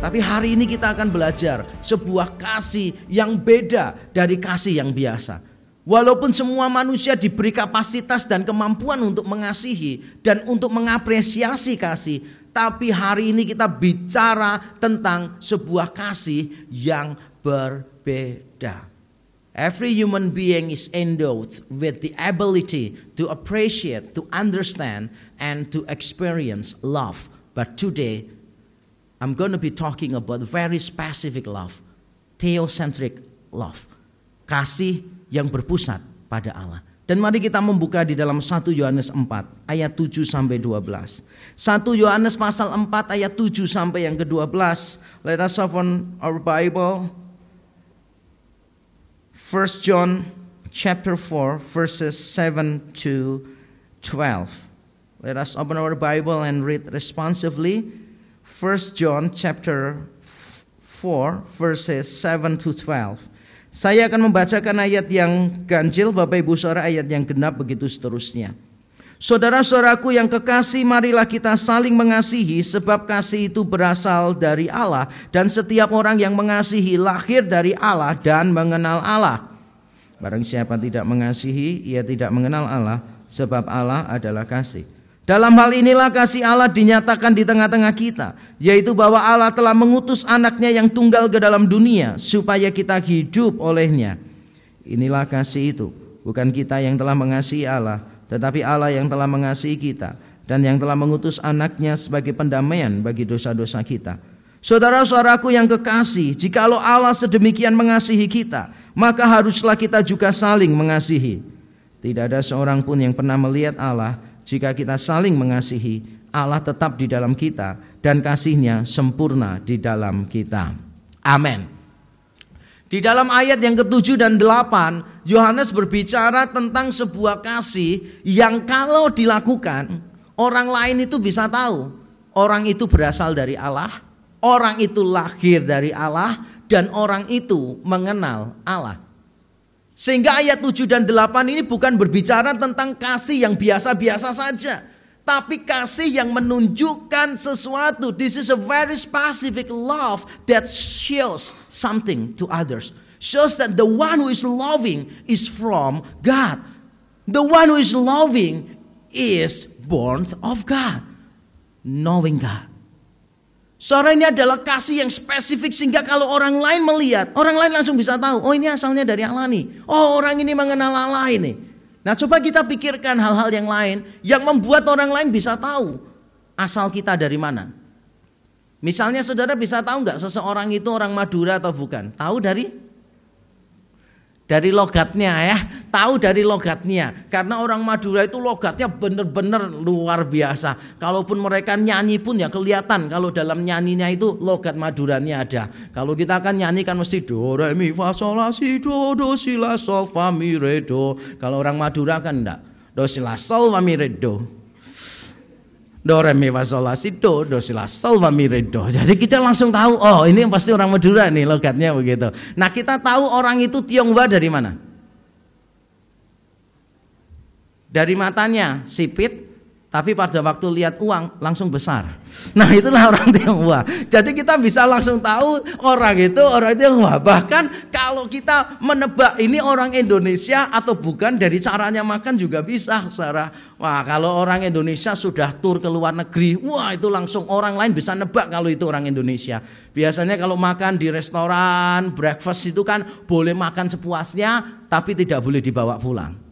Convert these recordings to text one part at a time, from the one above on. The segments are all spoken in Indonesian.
Tapi hari ini kita akan belajar sebuah kasih yang beda dari kasih yang biasa. Walaupun semua manusia diberi kapasitas dan kemampuan untuk mengasihi dan untuk mengapresiasi kasih, tapi hari ini kita bicara tentang sebuah kasih yang berbeda. Every human being is endowed with the ability to appreciate, to understand, and to experience love. But today, I'm going to be talking about very specific love, theocentric love, kasih yang berpusat pada Allah. Dan mari kita membuka di dalam 1 Yohanes 4 ayat 7 sampai 12. 1 Yohanes pasal 4 ayat 7 sampai yang ke-12. Let us open our Bible. 1 John chapter 4 verses 7 to 12. Let us open our Bible and read responsively. 1 John chapter 4 verses 7 to 12. Saya akan membacakan ayat yang ganjil, Bapak Ibu Saudara, ayat yang genap, begitu seterusnya. Saudara-saudaraku yang kekasih, marilah kita saling mengasihi, sebab kasih itu berasal dari Allah, dan setiap orang yang mengasihi lahir dari Allah dan mengenal Allah. Barang siapa tidak mengasihi, ia tidak mengenal Allah, sebab Allah adalah kasih. Dalam hal inilah kasih Allah dinyatakan di tengah-tengah kita, yaitu bahwa Allah telah mengutus anaknya yang tunggal ke dalam dunia, supaya kita hidup olehnya. Inilah kasih itu, bukan kita yang telah mengasihi Allah, tetapi Allah yang telah mengasihi kita, dan yang telah mengutus anaknya sebagai pendamaian bagi dosa-dosa kita. Saudara-saudaraku yang kekasih, jikalau Allah sedemikian mengasihi kita, maka haruslah kita juga saling mengasihi. Tidak ada seorang pun yang pernah melihat Allah. Jika kita saling mengasihi, Allah tetap di dalam kita dan kasih-Nya sempurna di dalam kita. Amin. Di dalam ayat yang ke-7 dan 8, Yohanes berbicara tentang sebuah kasih yang kalau dilakukan, orang lain itu bisa tahu. Orang itu berasal dari Allah, orang itu lahir dari Allah, dan orang itu mengenal Allah. Sehingga ayat 7 dan 8 ini bukan berbicara tentang kasih yang biasa-biasa saja, tapi kasih yang menunjukkan sesuatu. This is a very specific love that shows something to others. Shows that the one who is loving is from God. The one who is loving is born of God. Knowing God. Saudara, ini adalah kasih yang spesifik sehingga kalau orang lain melihat, orang lain langsung bisa tahu, oh ini asalnya dari Allah nih. Oh orang ini mengenal Allah ini. Nah coba kita pikirkan hal-hal yang lain yang membuat orang lain bisa tahu asal kita dari mana. Misalnya saudara bisa tahu nggak seseorang itu orang Madura atau bukan? Tahu dari logatnya ya, tahu dari logatnya. Karena orang Madura itu logatnya benar-benar luar biasa. Kalaupun mereka nyanyi pun ya kelihatan kalau dalam nyanyinya itu logat Maduranya ada. Kalau kita kan nyanyi kan mesti do re mi fa sol la si do si la sol fa mi re do. Kalau orang Madura kan enggak. Do si la sol fa mi re do. Do re mi fa sol la si do si la sol fa mi re do. Jadi kita langsung tahu, oh ini pasti orang Madura nih logatnya begitu. Nah kita tahu orang itu Tionghoa dari mana? Dari matanya sipit, tapi pada waktu lihat uang langsung besar. Nah itulah orang Tionghoa. Jadi kita bisa langsung tahu orang itu orang Tionghoa. Bahkan kalau kita menebak ini orang Indonesia atau bukan dari caranya makan juga bisa, saudara. Wah kalau orang Indonesia sudah tur ke luar negeri, wah itu langsung orang lain bisa nebak kalau itu orang Indonesia. Biasanya kalau makan di restoran, breakfast itu kan boleh makan sepuasnya, tapi tidak boleh dibawa pulang.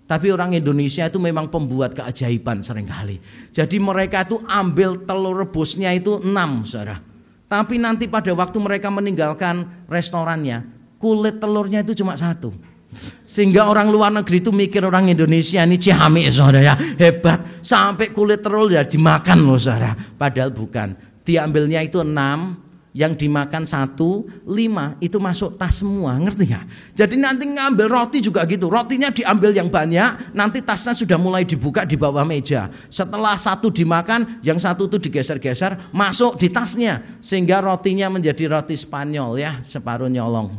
Tapi orang Indonesia itu memang pembuat keajaiban seringkali. Jadi mereka itu ambil telur rebusnya itu 6, saudara. Tapi nanti pada waktu mereka meninggalkan restorannya, kulit telurnya itu cuma 1. Sehingga orang luar negeri itu mikir orang Indonesia ini ciamik, saudara ya, hebat. Sampai kulit telur ya dimakan loh, saudara. Padahal bukan. Diambilnya itu 6. Yang dimakan 1, 5 itu masuk tas semua, ngerti ya? Jadi nanti ngambil roti juga gitu, rotinya diambil yang banyak, nanti tasnya sudah mulai dibuka di bawah meja. Setelah 1 dimakan, yang 1 itu digeser-geser masuk di tasnya, sehingga rotinya menjadi roti Spanyol ya, separuh nyolong.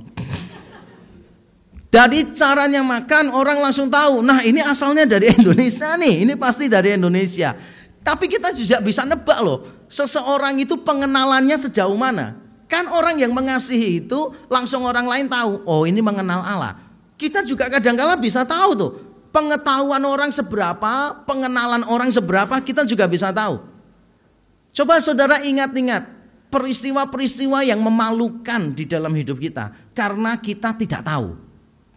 Dari caranya makan orang langsung tahu, nah ini asalnya dari Indonesia nih, ini pasti dari Indonesia. Tapi kita juga bisa nebak loh, seseorang itu pengenalannya sejauh mana. Kan orang yang mengasihi itu langsung orang lain tahu, oh ini mengenal Allah. Kita juga kadang-kala bisa tahu tuh, pengetahuan orang seberapa, pengenalan orang seberapa, kita juga bisa tahu. Coba saudara ingat-ingat peristiwa-peristiwa yang memalukan di dalam hidup kita karena kita tidak tahu.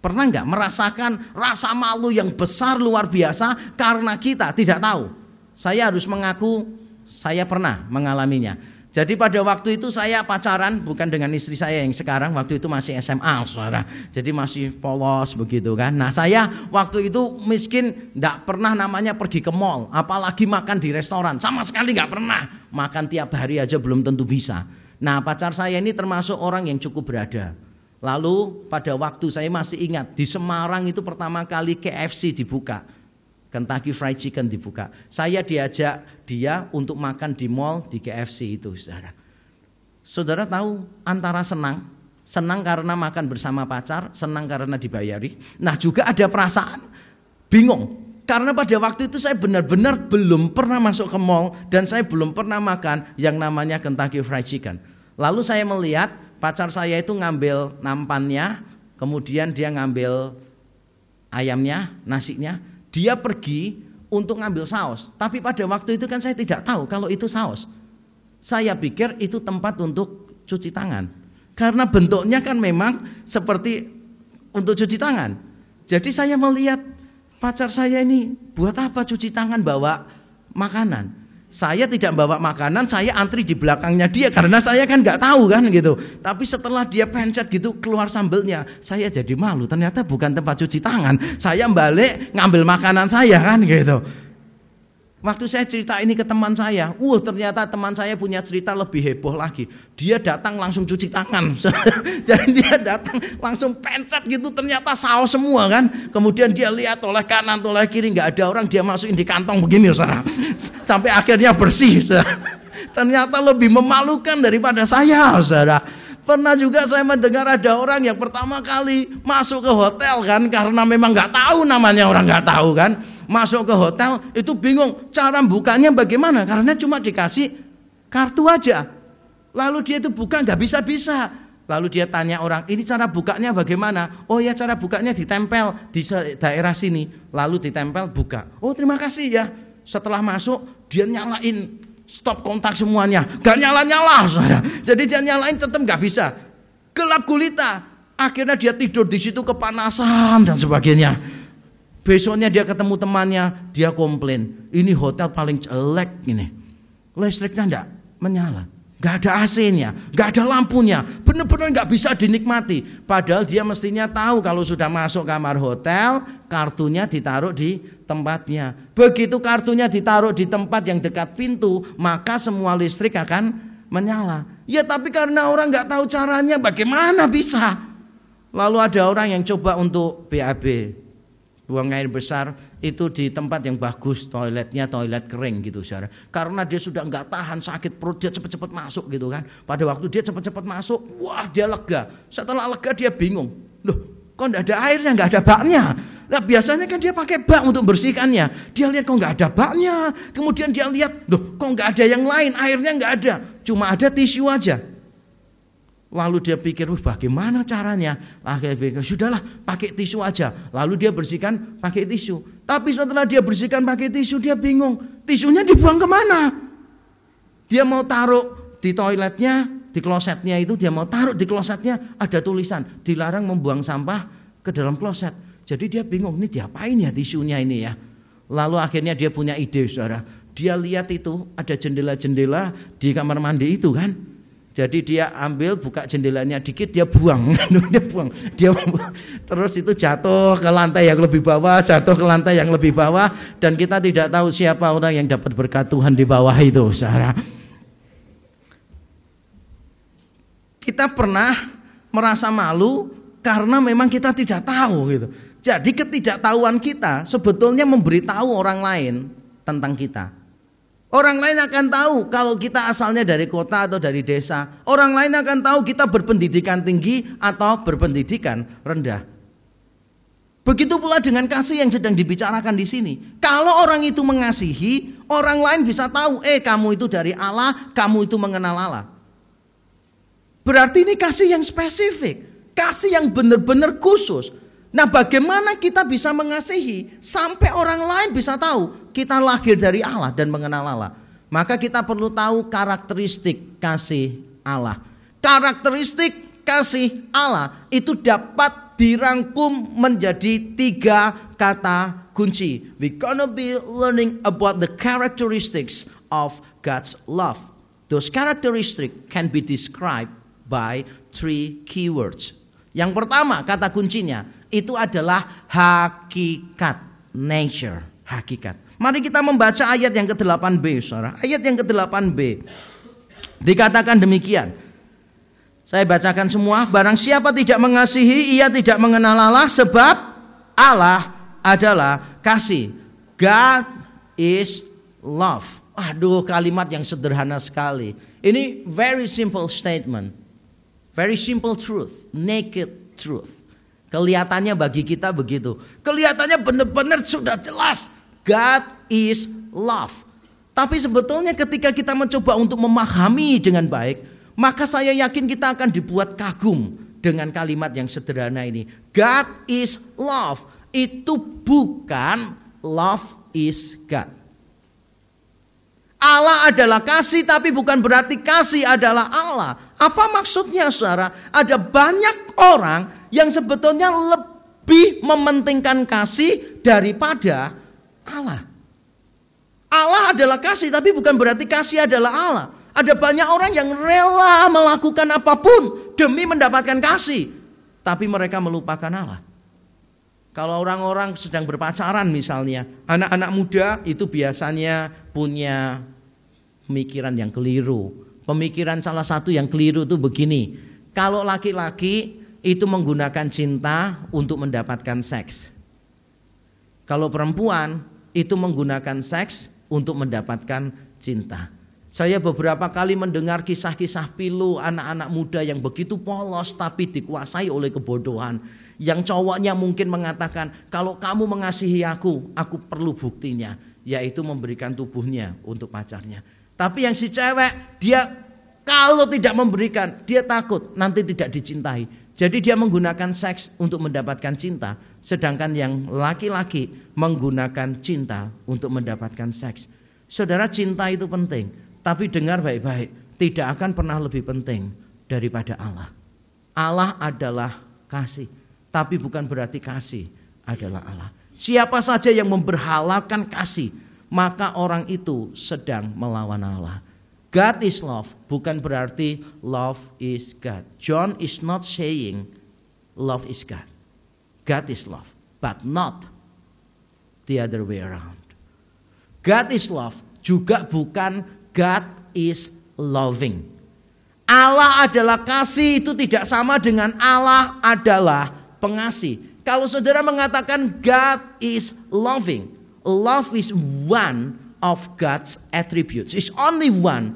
Pernah nggak merasakan rasa malu yang besar luar biasa karena kita tidak tahu? Saya harus mengaku saya pernah mengalaminya. Jadi pada waktu itu saya pacaran bukan dengan istri saya yang sekarang, waktu itu masih SMA, saudara. Jadi masih polos begitu kan. Nah saya waktu itu miskin, nggak pernah namanya pergi ke mall, apalagi makan di restoran, sama sekali nggak pernah. Makan tiap hari aja belum tentu bisa. Nah pacar saya ini termasuk orang yang cukup berada. Lalu pada waktu saya masih ingat di Semarang itu pertama kali KFC dibuka, Kentucky Fried Chicken dibuka. Saya diajak dia untuk makan di mall di KFC itu, saudara. Saudara tahu antara senang karena makan bersama pacar, senang karena dibayari. Nah juga ada perasaan bingung. Karena pada waktu itu saya benar-benar belum pernah masuk ke mall dan saya belum pernah makan yang namanya Kentucky Fried Chicken. Lalu saya melihat pacar saya itu ngambil nampannya, kemudian dia ngambil ayamnya, nasinya. Dia pergi untuk ngambil saus. Tapi pada waktu itu kan saya tidak tahu kalau itu saus. Saya pikir itu tempat untuk cuci tangan. Karena bentuknya kan memang seperti untuk cuci tangan. Jadi saya melihat pacar saya ini buat apa cuci tangan bawa makanan. Saya tidak bawa makanan, saya antri di belakangnya dia karena saya kan nggak tahu kan gitu. Tapi setelah dia pencet gitu keluar sambelnya, saya jadi malu. Ternyata bukan tempat cuci tangan. Saya balik ngambil makanan saya kan gitu. Waktu saya cerita ini ke teman saya, ternyata teman saya punya cerita lebih heboh lagi. Dia datang langsung cuci tangan. Jadi dia datang langsung pencet gitu, ternyata saus semua kan. Kemudian dia lihat oleh kanan, oleh kiri, nggak ada orang, dia masukin di kantong begini, saudara. Sampai akhirnya bersih, saudara. Ternyata lebih memalukan daripada saya, saudara. Pernah juga saya mendengar ada orang yang pertama kali masuk ke hotel kan, karena memang nggak tahu namanya, orang nggak tahu kan. Masuk ke hotel itu bingung cara bukanya bagaimana karena cuma dikasih kartu aja. Lalu dia itu buka nggak bisa-bisa. Lalu dia tanya orang, ini cara bukanya bagaimana? Oh ya cara bukanya ditempel di daerah sini. Lalu ditempel buka. Oh terima kasih ya. Setelah masuk dia nyalain stop kontak semuanya. Gak nyala-nyala saudara. Jadi dia nyalain tetap nggak bisa. Gelap gulita. Akhirnya dia tidur di situ kepanasan dan sebagainya. Besoknya dia ketemu temannya, dia komplain, ini hotel paling jelek ini. Listriknya enggak menyala, enggak ada AC-nya, enggak ada lampunya, benar-benar enggak bisa dinikmati. Padahal dia mestinya tahu kalau sudah masuk kamar hotel, kartunya ditaruh di tempatnya. Begitu kartunya ditaruh di tempat yang dekat pintu, maka semua listrik akan menyala. Ya tapi karena orang enggak tahu caranya, bagaimana bisa? Lalu ada orang yang coba untuk BAB. Buang air besar itu di tempat yang bagus, toiletnya toilet kering gitu saudara. Karena dia sudah enggak tahan sakit perut, dia cepat-cepat masuk gitu kan. Pada waktu dia cepat-cepat masuk, wah dia lega. Setelah lega dia bingung, loh kok enggak ada airnya, enggak ada baknya. Nah biasanya kan dia pakai bak untuk bersihkannya. Dia lihat kok enggak ada baknya. Kemudian dia lihat, loh kok enggak ada yang lain, airnya enggak ada. Cuma ada tisu aja. Lalu dia pikir, bagaimana caranya? Akhirnya pikir, sudahlah pakai tisu aja. Lalu dia bersihkan pakai tisu. Tapi setelah dia bersihkan pakai tisu, dia bingung. Tisunya dibuang kemana? Dia mau taruh di toiletnya, di klosetnya itu, dia mau taruh di klosetnya, ada tulisan, dilarang membuang sampah ke dalam kloset. Jadi dia bingung, ini diapain ya tisunya ini ya? Lalu akhirnya dia punya ide, saudara. Dia lihat itu, ada jendela-jendela di kamar mandi itu kan. Jadi dia ambil, buka jendelanya dikit, dia buang. Dia buang. Terus itu jatuh ke lantai yang lebih bawah, jatuh ke lantai yang lebih bawah, dan kita tidak tahu siapa orang yang dapat berkat Tuhan di bawah itu, saudara. Kita pernah merasa malu karena memang kita tidak tahu gitu. Jadi ketidaktahuan kita sebetulnya memberitahu orang lain tentang kita. Orang lain akan tahu kalau kita asalnya dari kota atau dari desa. Orang lain akan tahu kita berpendidikan tinggi atau berpendidikan rendah. Begitu pula dengan kasih yang sedang dibicarakan di sini. Kalau orang itu mengasihi, orang lain bisa tahu, kamu itu dari Allah, kamu itu mengenal Allah. Berarti ini kasih yang spesifik, kasih yang benar-benar khusus. Nah, bagaimana kita bisa mengasihi sampai orang lain bisa tahu kita lahir dari Allah dan mengenal Allah? Maka kita perlu tahu karakteristik kasih Allah. Karakteristik kasih Allah itu dapat dirangkum menjadi 3 kata kunci. We're gonna be learning about the characteristics of God's love. Those characteristics can be described by 3 keywords. Yang pertama, kata kuncinya itu adalah hakikat, nature, hakikat. Mari kita membaca ayat yang ke-8b, saudara. Ayat yang ke-8b dikatakan demikian. Saya bacakan semua. Barang siapa tidak mengasihi, ia tidak mengenal Allah, sebab Allah adalah kasih. God is love. Aduh, kalimat yang sederhana sekali. Ini very simple statement. Very simple truth, naked truth. Kelihatannya bagi kita begitu. Kelihatannya benar-benar sudah jelas. God is love. Tapi sebetulnya ketika kita mencoba untuk memahami dengan baik, maka saya yakin kita akan dibuat kagum dengan kalimat yang sederhana ini. God is love. Itu bukan love is God. Allah adalah kasih, tapi bukan berarti kasih adalah Allah. Apa maksudnya, saudara? Ada banyak orang yang sebetulnya lebih mementingkan kasih daripada Allah. Allah adalah kasih, tapi bukan berarti kasih adalah Allah. Ada banyak orang yang rela melakukan apapun demi mendapatkan kasih, tapi mereka melupakan Allah. Kalau orang-orang sedang berpacaran misalnya, anak-anak muda itu biasanya punya pemikiran yang keliru. Pemikiran salah satu yang keliru itu begini. Kalau laki-laki itu menggunakan cinta untuk mendapatkan seks. Kalau perempuan itu menggunakan seks untuk mendapatkan cinta. Saya beberapa kali mendengar kisah-kisah pilu anak-anak muda yang begitu polos tapi dikuasai oleh kebodohan. Yang cowoknya mungkin mengatakan, kalau kamu mengasihi aku perlu buktinya, yaitu memberikan tubuhnya untuk pacarnya. Tapi yang si cewek, dia kalau tidak memberikan, dia takut nanti tidak dicintai. Jadi dia menggunakan seks untuk mendapatkan cinta. Sedangkan yang laki-laki menggunakan cinta untuk mendapatkan seks. Saudara, cinta itu penting. Tapi dengar baik-baik, tidak akan pernah lebih penting daripada Allah. Allah adalah kasih. Tapi bukan berarti kasih adalah Allah. Siapa saja yang memberhalakan kasih, maka orang itu sedang melawan Allah. God is love, bukan berarti love is God. John is not saying love is God. God is love, but not the other way around. God is love juga bukan God is loving. Allah adalah kasih itu tidak sama dengan Allah adalah pengasih. Kalau saudara mengatakan God is loving, love is one of God's attributes. It's only one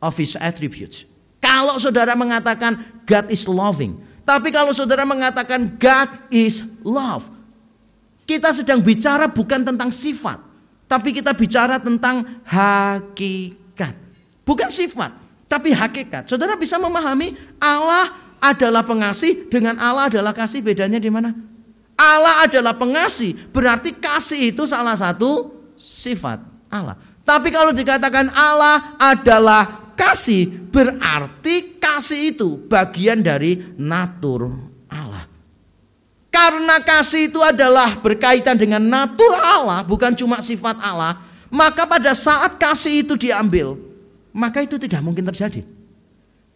of his attributes. Kalau saudara mengatakan God is loving, tapi kalau saudara mengatakan God is love, kita sedang bicara bukan tentang sifat, tapi kita bicara tentang hakikat. Bukan sifat, tapi hakikat. Saudara bisa memahami Allah adalah pengasih dengan Allah adalah kasih, bedanya di mana? Allah adalah pengasih, berarti kasih itu salah satu sifat Allah. Tapi kalau dikatakan Allah adalah kasih, berarti kasih itu bagian dari natur Allah. Karena kasih itu adalah berkaitan dengan natur Allah, bukan cuma sifat Allah, maka pada saat kasih itu diambil, maka itu tidak mungkin terjadi.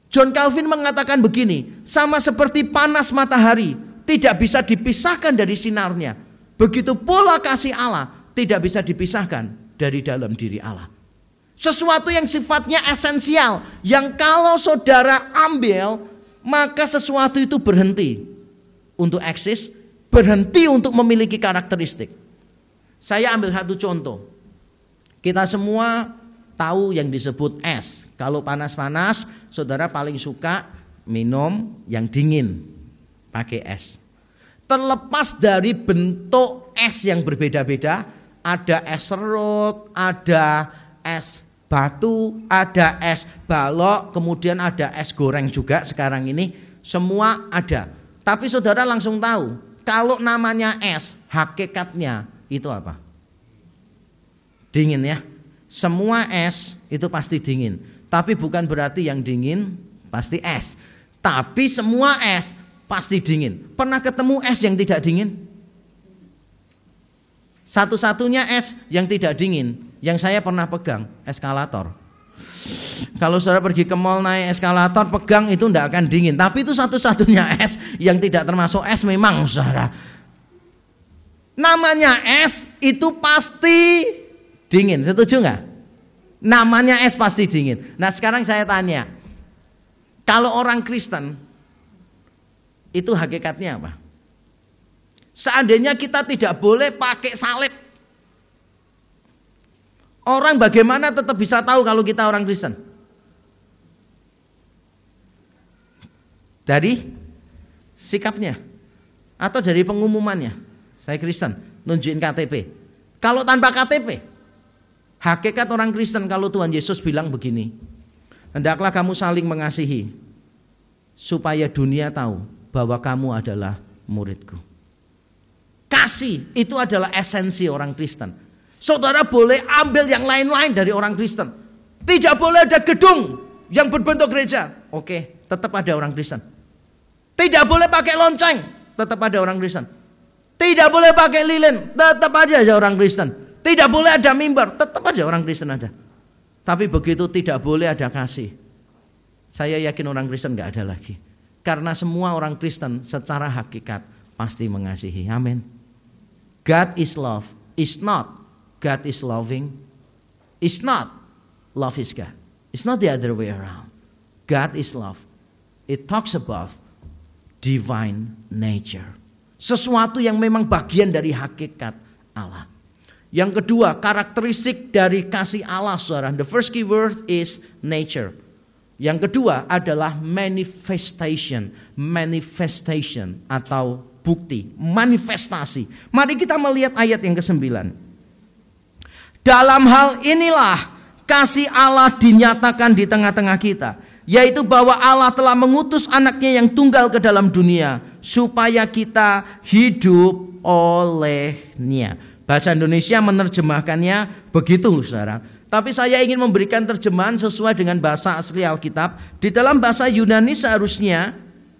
John Calvin mengatakan begini, sama seperti panas matahari tidak bisa dipisahkan dari sinarnya, begitu pula kasih Allah tidak bisa dipisahkan dari dalam diri Allah. Sesuatu yang sifatnya esensial, yang kalau saudara ambil, maka sesuatu itu berhenti untuk eksis, berhenti untuk memiliki karakteristik. Saya ambil satu contoh. Kita semua tahu yang disebut es. Kalau panas-panas, saudara paling suka minum yang dingin, pakai es. Terlepas dari bentuk es yang berbeda-beda, ada es serut, ada es batu, ada es balok, kemudian ada es goreng juga sekarang ini, semua ada. Tapi saudara langsung tahu, kalau namanya es, hakikatnya itu apa? Dingin ya. Semua es itu pasti dingin. Tapi bukan berarti yang dingin pasti es. Tapi semua es pasti dingin. Pernah ketemu es yang tidak dingin? Satu-satunya es yang tidak dingin yang saya pernah pegang, eskalator. Kalau saudara pergi ke mall naik eskalator, pegang itu tidak akan dingin. Tapi itu satu-satunya es yang tidak termasuk es memang, saudara. Namanya es itu pasti dingin, setuju nggak? Namanya es pasti dingin. Nah sekarang saya tanya, kalau orang Kristen itu hakikatnya apa? Seandainya kita tidak boleh pakai salib, orang bagaimana tetap bisa tahu kalau kita orang Kristen? Dari sikapnya atau dari pengumumannya, saya Kristen, nunjukin KTP. Kalau tanpa KTP, hakikat orang Kristen kalau Tuhan Yesus bilang begini, hendaklah kamu saling mengasihi supaya dunia tahu bahwa kamu adalah muridku. Kasih itu adalah esensi orang Kristen. Saudara boleh ambil yang lain-lain dari orang Kristen. Tidak boleh ada gedung yang berbentuk gereja. Oke, tetap ada orang Kristen. Tidak boleh pakai lonceng, tetap ada orang Kristen. Tidak boleh pakai lilin, tetap aja orang Kristen. Tidak boleh ada mimbar, tetap aja orang Kristen ada. Tapi begitu tidak boleh ada kasih, saya yakin orang Kristen gak ada lagi. Karena semua orang Kristen secara hakikat pasti mengasihi. Amin. God is love. Is not God is loving. Is not love is God. It's not the other way around. God is love. It talks about divine nature. Sesuatu yang memang bagian dari hakikat Allah. Yang kedua, karakteristik dari kasih Allah, saudara. The first key word is nature. Yang kedua adalah manifestation. Manifestation atau bukti, manifestasi. Mari kita melihat ayat yang ke-9. Dalam hal inilah kasih Allah dinyatakan di tengah-tengah kita, yaitu bahwa Allah telah mengutus anaknya yang tunggal ke dalam dunia supaya kita hidup olehnya. Bahasa Indonesia menerjemahkannya begitu, saudara. Tapi saya ingin memberikan terjemahan sesuai dengan bahasa asli Alkitab. Di dalam bahasa Yunani seharusnya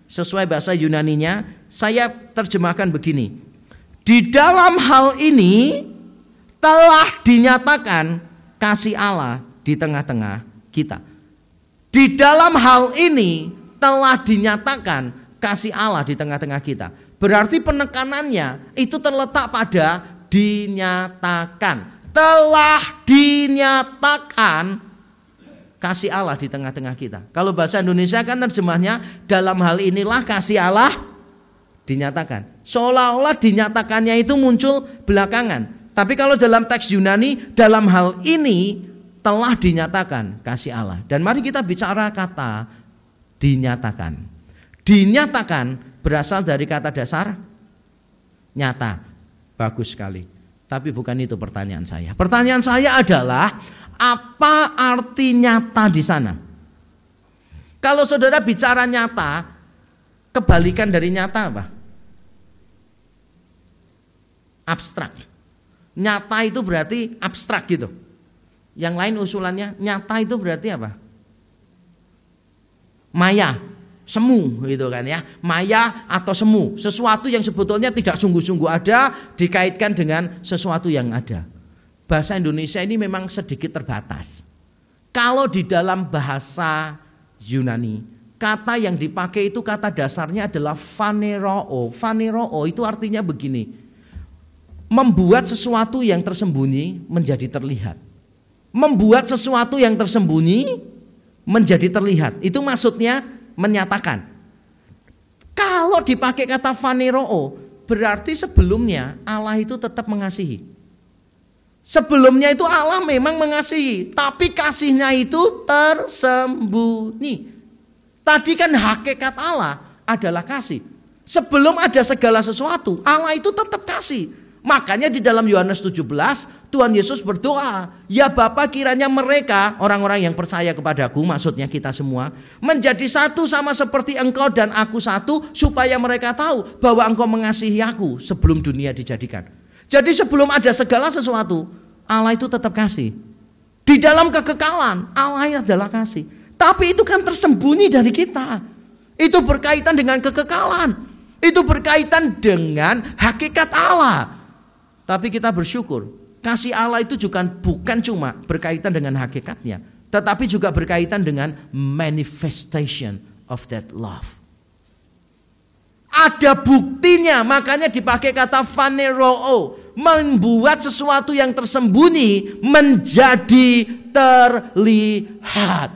sesuai bahasa Yunaninya, saya terjemahkan begini. Di dalam hal ini telah dinyatakan kasih Allah di tengah-tengah kita. Di dalam hal ini telah dinyatakan kasih Allah di tengah-tengah kita. Berarti penekanannya itu terletak pada dinyatakan. Telah dinyatakan kasih Allah di tengah-tengah kita. Kalau bahasa Indonesia kan terjemahnya dalam hal inilah kasih Allah dinyatakan. Seolah-olah dinyatakannya itu muncul belakangan. Tapi kalau dalam teks Yunani, dalam hal ini telah dinyatakan kasih Allah. Dan mari kita bicara kata dinyatakan. Dinyatakan berasal dari kata dasar nyata. Bagus sekali. Tapi bukan itu pertanyaan saya. Pertanyaan saya adalah, apa arti nyata di sana? Kalau saudara bicara nyata, kebalikan dari nyata apa? Abstrak. Nyata itu berarti abstrak gitu. Yang lain usulannya, nyata itu berarti apa? Maya, semu gitu kan ya. Maya atau semu, sesuatu yang sebetulnya tidak sungguh-sungguh ada dikaitkan dengan sesuatu yang ada. Bahasa Indonesia ini memang sedikit terbatas. Kalau di dalam bahasa Yunani, kata yang dipakai itu kata dasarnya adalah phaneroo. Phaneroo itu artinya begini, membuat sesuatu yang tersembunyi menjadi terlihat. Membuat sesuatu yang tersembunyi menjadi terlihat. Itu maksudnya menyatakan. Kalau dipakai kata phaneroo, berarti sebelumnya Allah itu tetap mengasihi. Sebelumnya itu Allah memang mengasihi, tapi kasihnya itu tersembunyi. Tadi kan hakikat Allah adalah kasih. Sebelum ada segala sesuatu, Allah itu tetap kasih. Makanya di dalam Yohanes 17, Tuhan Yesus berdoa, ya Bapa, kiranya mereka, orang-orang yang percaya kepadaku, maksudnya kita semua, menjadi satu sama seperti engkau dan aku satu, supaya mereka tahu bahwa engkau mengasihi aku sebelum dunia dijadikan. Jadi sebelum ada segala sesuatu, Allah itu tetap kasih. Di dalam kekekalan, Allah adalah kasih. Tapi itu kan tersembunyi dari kita. Itu berkaitan dengan kekekalan. Itu berkaitan dengan hakikat Allah. Tapi kita bersyukur, kasih Allah itu juga bukan cuma berkaitan dengan hakikatnya, tetapi juga berkaitan dengan manifestation of that love. Ada buktinya, makanya dipakai kata phaneroo, membuat sesuatu yang tersembunyi menjadi terlihat.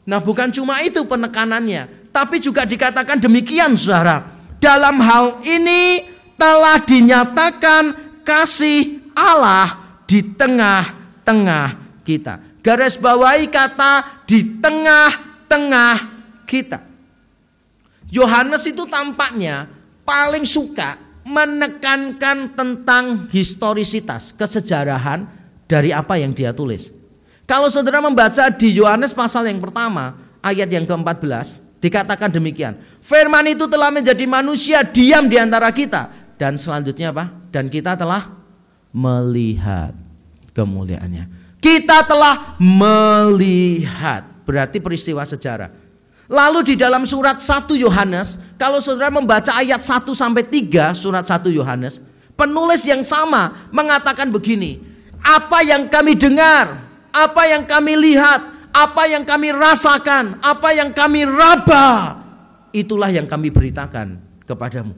Nah, bukan cuma itu penekanannya, tapi juga dikatakan demikian, saudara. Dalam hal ini telah dinyatakan kasih Allah di tengah-tengah kita. Garis bawahi kata di tengah-tengah kita. Yohanes itu tampaknya paling suka menekankan tentang historisitas, kesejarahan dari apa yang dia tulis. Kalau saudara membaca di Yohanes pasal yang pertama, ayat yang ke-14, dikatakan demikian. Firman itu telah menjadi manusia, diam di antara kita. Dan selanjutnya apa? Dan kita telah melihat kemuliaannya. Kita telah melihat, berarti peristiwa sejarah. Lalu di dalam surat 1 Yohanes, kalau saudara membaca ayat 1 sampai 3 surat 1 Yohanes, penulis yang sama mengatakan begini, apa yang kami dengar, apa yang kami lihat, apa yang kami rasakan, apa yang kami raba, itulah yang kami beritakan kepadamu.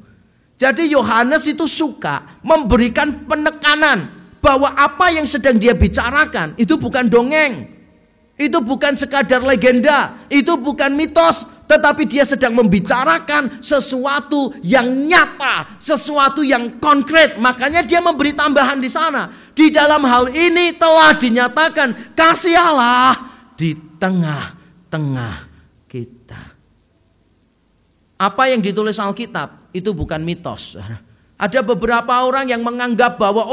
Jadi Yohanes itu suka memberikan penekanan bahwa apa yang sedang dia bicarakan itu bukan dongeng, itu bukan sekadar legenda, itu bukan mitos, tetapi dia sedang membicarakan sesuatu yang nyata, sesuatu yang konkret. Makanya dia memberi tambahan di sana. Di dalam hal ini telah dinyatakan kasih Allah di tengah-tengah kita. Apa yang ditulis Alkitab itu bukan mitos. Ada beberapa orang yang menganggap bahwa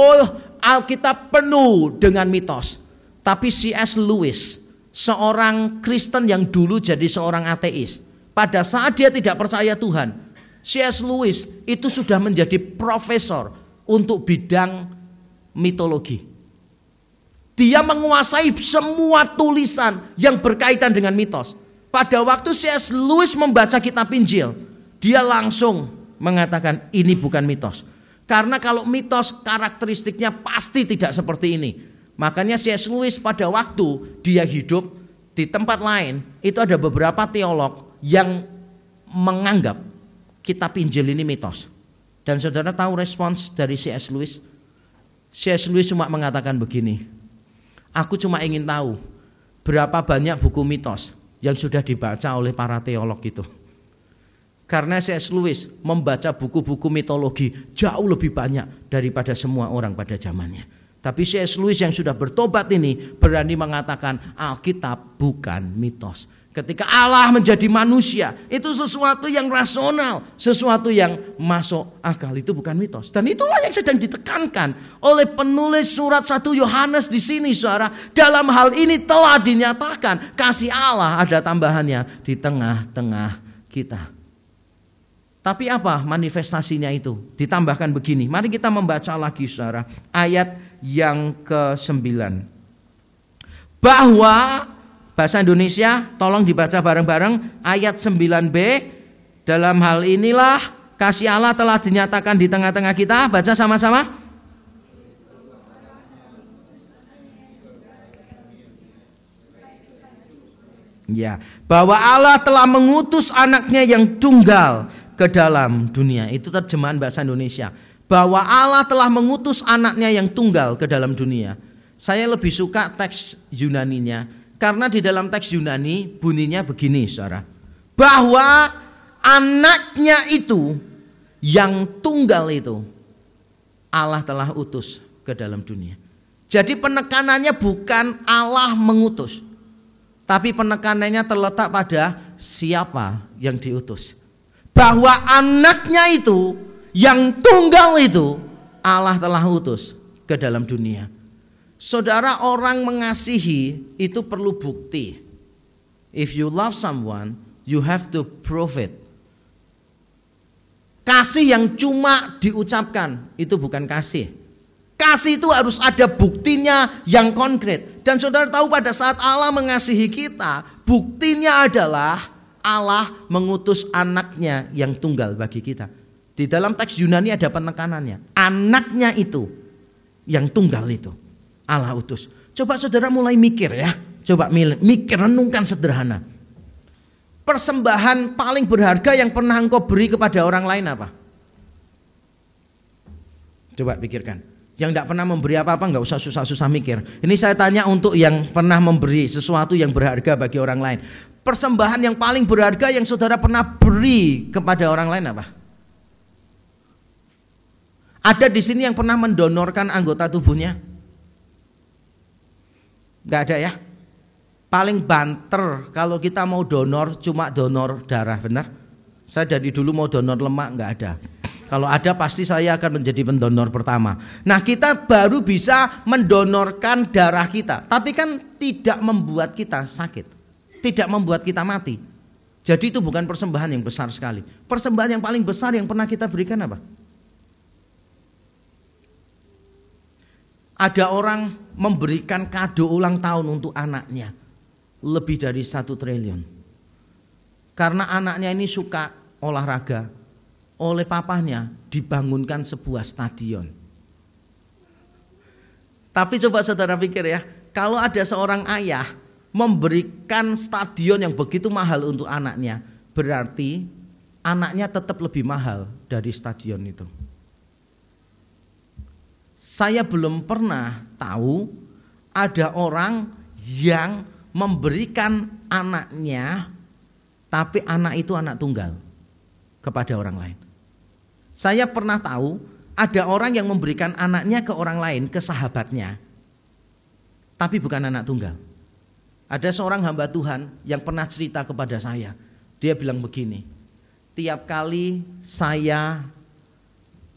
Alkitab penuh dengan mitos. Tapi C.S. Lewis, seorang Kristen yang dulu jadi seorang ateis, pada saat dia tidak percaya Tuhan, C.S. Lewis itu sudah menjadi profesor untuk bidang mitologi. Dia menguasai semua tulisan yang berkaitan dengan mitos. Pada waktu C.S. Lewis membaca kitab Injil, dia langsung mengatakan ini bukan mitos. Karena kalau mitos karakteristiknya pasti tidak seperti ini. Makanya C.S. Lewis pada waktu dia hidup di tempat lain, itu ada beberapa teolog yang menganggap kitab Injil ini mitos. Dan saudara tahu respons dari C.S. Lewis? C.S. Lewis cuma mengatakan begini, aku cuma ingin tahu berapa banyak buku mitos yang sudah dibaca oleh para teolog itu. Karena C.S. Lewis membaca buku-buku mitologi jauh lebih banyak daripada semua orang pada zamannya. Tapi C.S. Lewis yang sudah bertobat ini berani mengatakan Alkitab bukan mitos. Ketika Allah menjadi manusia, itu sesuatu yang rasional, sesuatu yang masuk akal, itu bukan mitos. Dan itulah yang sedang ditekankan oleh penulis surat 1 Yohanes di sini, saudara. Dalam hal ini telah dinyatakan kasih Allah, ada tambahannya, di tengah-tengah kita. Tapi apa manifestasinya itu? Ditambahkan begini, mari kita membaca lagi, saudara, ayat yang ke-9. Bahwa bahasa Indonesia, tolong dibaca bareng-bareng ayat 9b. Dalam hal inilah kasih Allah telah dinyatakan di tengah-tengah kita. Baca sama-sama. Ya, bahwa Allah telah mengutus anaknya yang tunggal ke dalam dunia. Itu terjemahan bahasa Indonesia. Bahwa Allah telah mengutus anaknya yang tunggal ke dalam dunia. Saya lebih suka teks Yunaninya. Karena di dalam teks Yunani bunyinya begini, saudara. Bahwa anaknya itu yang tunggal itu Allah telah utus ke dalam dunia. Jadi penekanannya bukan Allah mengutus, tapi penekanannya terletak pada siapa yang diutus. bahwa anaknya itu yang tunggal itu Allah telah utus ke dalam dunia. Saudara, orang mengasihi itu perlu bukti. If you love someone, you have to prove it. Kasih yang cuma diucapkan itu bukan kasih. Kasih itu harus ada buktinya yang konkret. Dan saudara tahu pada saat Allah mengasihi kita, buktinya adalah Allah mengutus anaknya yang tunggal bagi kita. Di dalam teks Yunani ada penekanannya. Anaknya itu yang tunggal itu Allah utus. Coba saudara mulai mikir ya. Coba mikir, renungkan sederhana. Persembahan paling berharga yang pernah engkau beri kepada orang lain apa? Coba pikirkan. Yang tidak pernah memberi apa-apa nggak usah susah-susah mikir. Ini saya tanya untuk yang pernah memberi sesuatu yang berharga bagi orang lain. Persembahan yang paling berharga yang saudara pernah beri kepada orang lain apa? Ada di sini yang pernah mendonorkan anggota tubuhnya? Nggak ada ya? Paling banter kalau kita mau donor cuma donor darah, benar? Saya dari dulu mau donor lemak nggak ada. Kalau ada pasti saya akan menjadi pendonor pertama. Nah, kita baru bisa mendonorkan darah kita, tapi kan tidak membuat kita sakit, tidak membuat kita mati. Jadi itu bukan persembahan yang besar sekali. Persembahan yang paling besar yang pernah kita berikan apa? Ada orang memberikan kado ulang tahun untuk anaknya lebih dari 1 triliun. Karena anaknya ini suka olahraga, oleh papahnya dibangunkan sebuah stadion. Tapi coba saudara pikir ya, kalau ada seorang ayah memberikan stadion yang begitu mahal untuk anaknya, berarti anaknya tetap lebih mahal dari stadion itu. Saya belum pernah tahu ada orang yang memberikan anaknya, tapi anak itu anak tunggal kepada orang lain. Saya pernah tahu ada orang yang memberikan anaknya ke orang lain, ke sahabatnya, tapi bukan anak tunggal. Ada seorang hamba Tuhan yang pernah cerita kepada saya. Dia bilang begini, tiap kali saya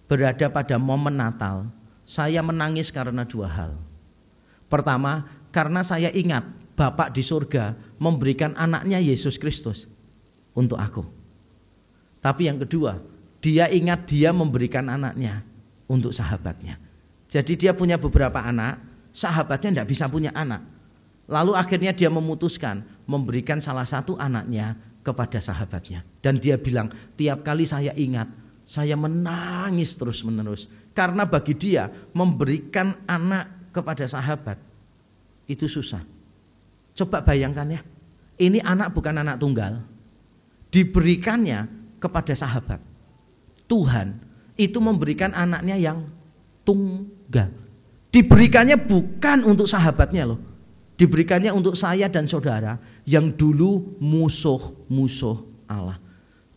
berada pada momen Natal, saya menangis karena 2 hal. Pertama, karena saya ingat Bapak di surga memberikan anaknya Yesus Kristus untuk aku. Tapi yang kedua, dia ingat dia memberikan anaknya untuk sahabatnya. Jadi dia punya beberapa anak, sahabatnya tidak bisa punya anak. Lalu akhirnya dia memutuskan memberikan salah satu anaknya kepada sahabatnya. Dan dia bilang, tiap kali saya ingat, saya menangis terus-menerus. Karena bagi dia memberikan anak kepada sahabat itu susah. Coba bayangkan ya, ini anak bukan anak tunggal, diberikannya kepada sahabat. Tuhan itu memberikan anaknya yang tunggal. Diberikannya bukan untuk sahabatnya loh, diberikannya untuk saya dan saudara yang dulu musuh-musuh Allah.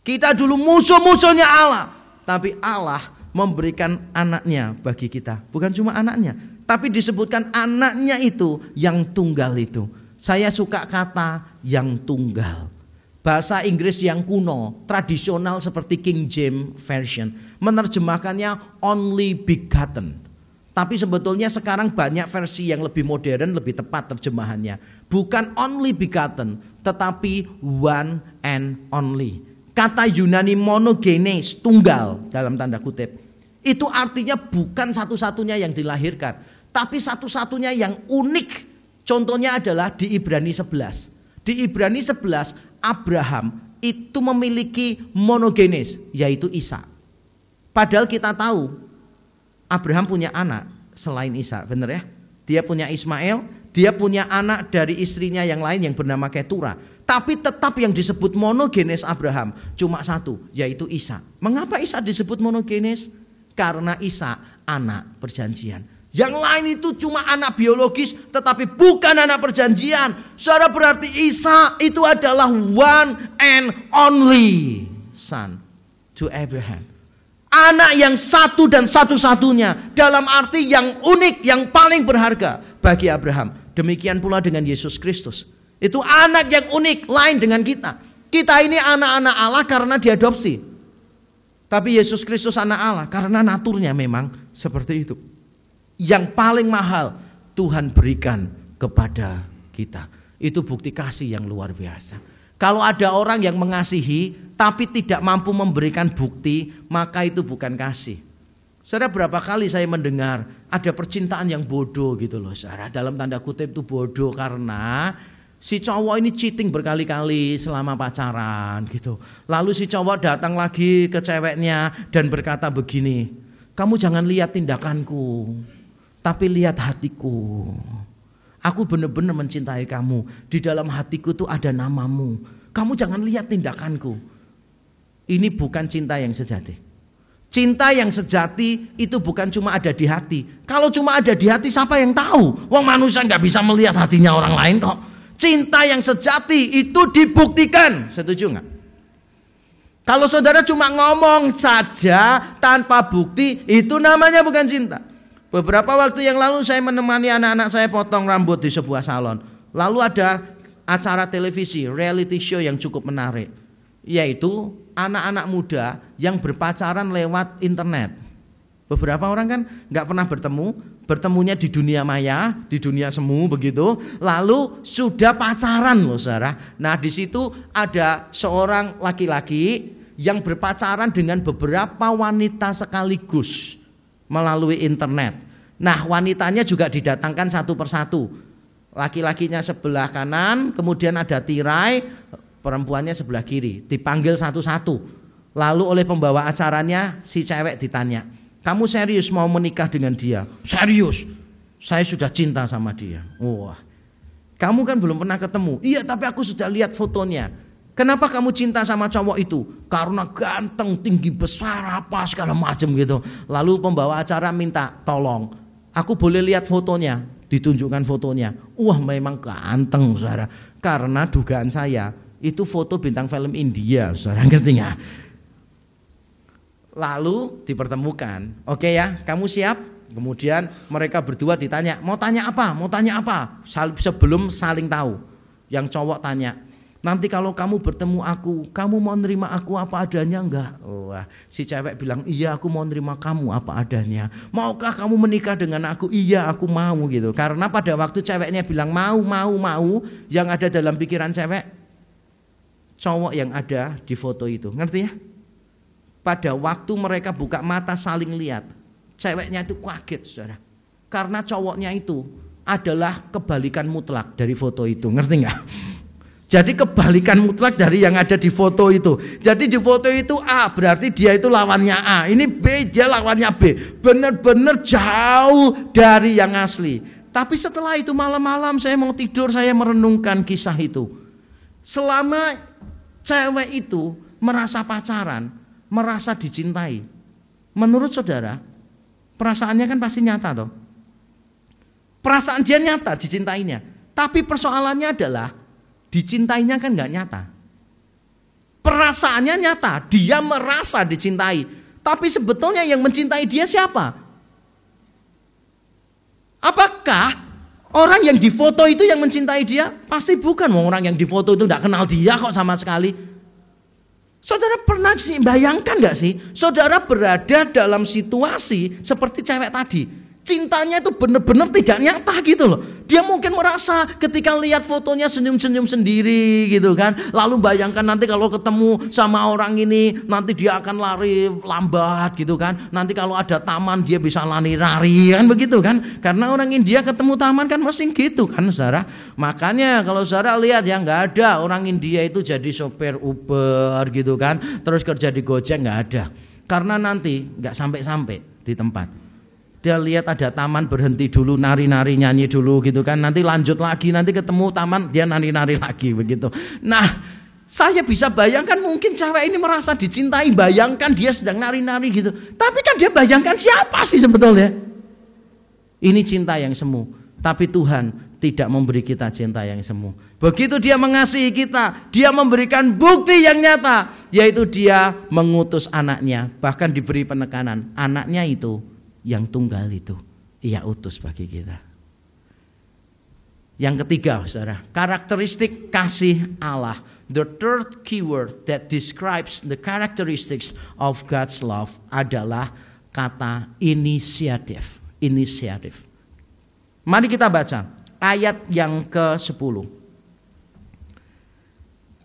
Kita dulu musuh-musuhnya Allah, tapi Allah memberikan anaknya bagi kita. Bukan cuma anaknya, tapi disebutkan anaknya itu yang tunggal itu. Saya suka kata yang tunggal. Bahasa Inggris yang kuno, tradisional seperti King James Version, menerjemahkannya only begotten. Tapi sebetulnya sekarang banyak versi yang lebih modern, lebih tepat terjemahannya. Bukan only begotten, tetapi one and only. Kata Yunani monogenes, tunggal dalam tanda kutip, itu artinya bukan satu-satunya yang dilahirkan, tapi satu-satunya yang unik. Contohnya adalah di Ibrani 11. Di Ibrani 11 Abraham itu memiliki monogenes, yaitu Ishak. Padahal kita tahu Abraham punya anak selain Ishak, benar ya? Dia punya Ismail, dia punya anak dari istrinya yang lain yang bernama Ketura. Tapi tetap yang disebut monogenes Abraham cuma satu, yaitu Ishak. Mengapa Ishak disebut monogenes? Karena Ishak anak perjanjian. Yang lain itu cuma anak biologis, tetapi bukan anak perjanjian. Saudara, berarti Ishak itu adalah one and only son to Abraham. Anak yang satu dan satu-satunya, dalam arti yang unik, yang paling berharga bagi Abraham. Demikian pula dengan Yesus Kristus. Itu anak yang unik, lain dengan kita. Kita ini anak-anak Allah karena diadopsi. Tapi Yesus Kristus anak Allah karena naturnya memang seperti itu. Yang paling mahal Tuhan berikan kepada kita. Itu bukti kasih yang luar biasa. Kalau ada orang yang mengasihi tapi tidak mampu memberikan bukti, maka itu bukan kasih. Saudara, berapa kali saya mendengar ada percintaan yang bodoh gitu loh, saudara. Dalam tanda kutip itu bodoh karena si cowok ini cheating berkali-kali selama pacaran gitu. Lalu si cowok datang lagi ke ceweknya dan berkata begini, kamu jangan lihat tindakanku, tapi lihat hatiku. Aku benar-benar mencintai kamu. Di dalam hatiku tuh ada namamu. Kamu jangan lihat tindakanku. Ini bukan cinta yang sejati. Cinta yang sejati itu bukan cuma ada di hati. Kalau cuma ada di hati siapa yang tahu? Wong manusia gak bisa melihat hatinya orang lain kok. Cinta yang sejati itu dibuktikan. Setuju gak? Kalau saudara cuma ngomong saja tanpa bukti, itu namanya bukan cinta. Beberapa waktu yang lalu saya menemani anak-anak saya potong rambut di sebuah salon. Lalu ada acara televisi, reality show yang cukup menarik. Yaitu anak-anak muda yang berpacaran lewat internet. Beberapa orang kan gak pernah bertemunya di dunia maya, di dunia semu begitu. Lalu sudah pacaran loh saudara. Nah di situ ada seorang laki-laki yang berpacaran dengan beberapa wanita sekaligus melalui internet. Nah wanitanya juga didatangkan satu persatu. Laki-lakinya sebelah kanan, kemudian ada tirai, perempuannya sebelah kiri, dipanggil satu-satu. Lalu oleh pembawa acaranya si cewek ditanya, kamu serius mau menikah dengan dia? Serius, saya sudah cinta sama dia. Wah, kamu kan belum pernah ketemu. Iya tapi aku sudah lihat fotonya. Kenapa kamu cinta sama cowok itu? Karena ganteng, tinggi besar, apa segala macam gitu. Lalu pembawa acara minta tolong, aku boleh lihat fotonya? Ditunjukkan fotonya. Wah memang ganteng saudara. Karena dugaan saya itu foto bintang film India, saudara ngerti nggak? Lalu dipertemukan, oke ya, kamu siap? Kemudian mereka berdua ditanya, mau tanya apa? Mau tanya apa? Sebelum saling tahu, yang cowok tanya, nanti kalau kamu bertemu aku, kamu mau nerima aku apa adanya enggak? Wah, si cewek bilang, iya aku mau nerima kamu apa adanya. Maukah kamu menikah dengan aku? Iya aku mau gitu. Karena pada waktu ceweknya bilang mau, yang ada dalam pikiran cewek, cowok yang ada di foto itu, ngerti ya? Pada waktu mereka buka mata saling lihat, ceweknya itu kaget saudara. Karena cowoknya itu adalah kebalikan mutlak dari foto itu, ngerti nggak? Jadi kebalikan mutlak dari yang ada di foto itu. Jadi di foto itu A, berarti dia itu lawannya A. Ini B, dia lawannya B. Benar-benar jauh dari yang asli. Tapi setelah itu malam-malam saya mau tidur, saya merenungkan kisah itu. Selama cewek itu merasa pacaran, merasa dicintai, menurut saudara, perasaannya kan pasti nyata toh. Perasaan dia nyata dicintainya. Tapi persoalannya adalah dicintainya kan gak nyata. Perasaannya nyata, dia merasa dicintai. Tapi sebetulnya yang mencintai dia siapa? Apakah orang yang difoto itu yang mencintai dia? Pasti bukan. Orang yang difoto itu gak kenal dia kok sama sekali. Saudara pernah sih bayangkan gak sih? Saudara berada dalam situasi seperti cewek tadi. Cintanya itu benar-benar tidak nyata gitu loh. Dia mungkin merasa ketika lihat fotonya senyum-senyum sendiri gitu kan. Lalu bayangkan nanti kalau ketemu sama orang ini, nanti dia akan lari lambat gitu kan. Nanti kalau ada taman dia bisa lari-lari kan begitu kan. Karena orang India ketemu taman kan mesti gitu kan saudara. Makanya kalau saudara lihat ya gak ada orang India itu jadi sopir Uber gitu kan. Terus kerja di Gojek gak ada. Karena nanti gak sampai-sampai di tempat. Dia lihat ada taman, berhenti dulu, nari-nari, nyanyi dulu gitu kan. Nanti lanjut lagi, nanti ketemu taman, dia nari-nari lagi begitu. Nah, saya bisa bayangkan mungkin cewek ini merasa dicintai. Bayangkan dia sedang nari-nari gitu. Tapi kan dia bayangkan siapa sih sebetulnya? Ini cinta yang semu. Tapi Tuhan tidak memberi kita cinta yang semu. Begitu dia mengasihi kita, dia memberikan bukti yang nyata. Yaitu dia mengutus anaknya. Bahkan diberi penekanan, anaknya itu yang tunggal itu ia utus bagi kita. Yang ketiga, saudara, karakteristik kasih Allah. The third keyword that describes the characteristics of God's love adalah kata inisiatif. Inisiatif. Mari kita baca ayat yang ke-10.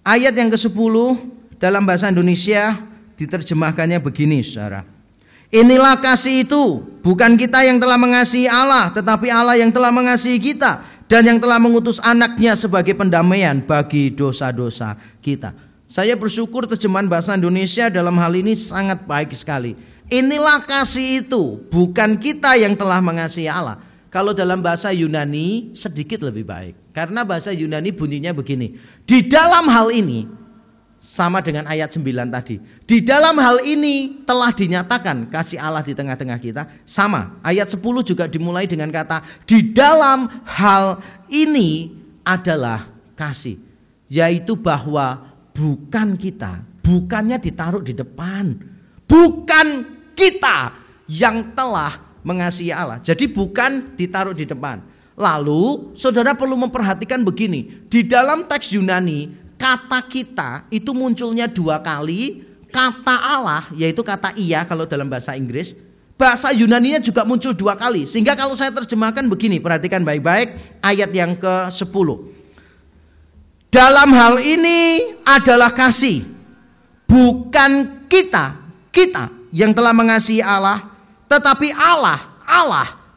Ayat yang ke-10 dalam bahasa Indonesia diterjemahkannya begini, saudara. Inilah kasih itu, bukan kita yang telah mengasihi Allah, tetapi Allah yang telah mengasihi kita dan yang telah mengutus anaknya sebagai pendamaian bagi dosa-dosa kita. Saya bersyukur terjemahan bahasa Indonesia dalam hal ini sangat baik sekali. Inilah kasih itu, bukan kita yang telah mengasihi Allah. Kalau dalam bahasa Yunani sedikit lebih baik, karena bahasa Yunani bunyinya begini. Di dalam hal ini, sama dengan ayat 9 tadi. Di dalam hal ini telah dinyatakan kasih Allah di tengah-tengah kita. Sama, ayat 10 juga dimulai dengan kata di dalam hal ini adalah kasih. Yaitu bahwa bukan kita, bukannya ditaruh di depan. Bukan kita yang telah mengasihi Allah. Jadi bukan ditaruh di depan. Lalu saudara perlu memperhatikan begini. Di dalam teks Yunani kata kita itu munculnya 2 kali, kata Allah yaitu kata iya kalau dalam bahasa Inggris, bahasa Yunaninya juga muncul 2 kali. Sehingga kalau saya terjemahkan begini, perhatikan baik-baik ayat yang ke-10. Dalam hal ini adalah kasih, bukan kita yang telah mengasihi Allah, tetapi Allah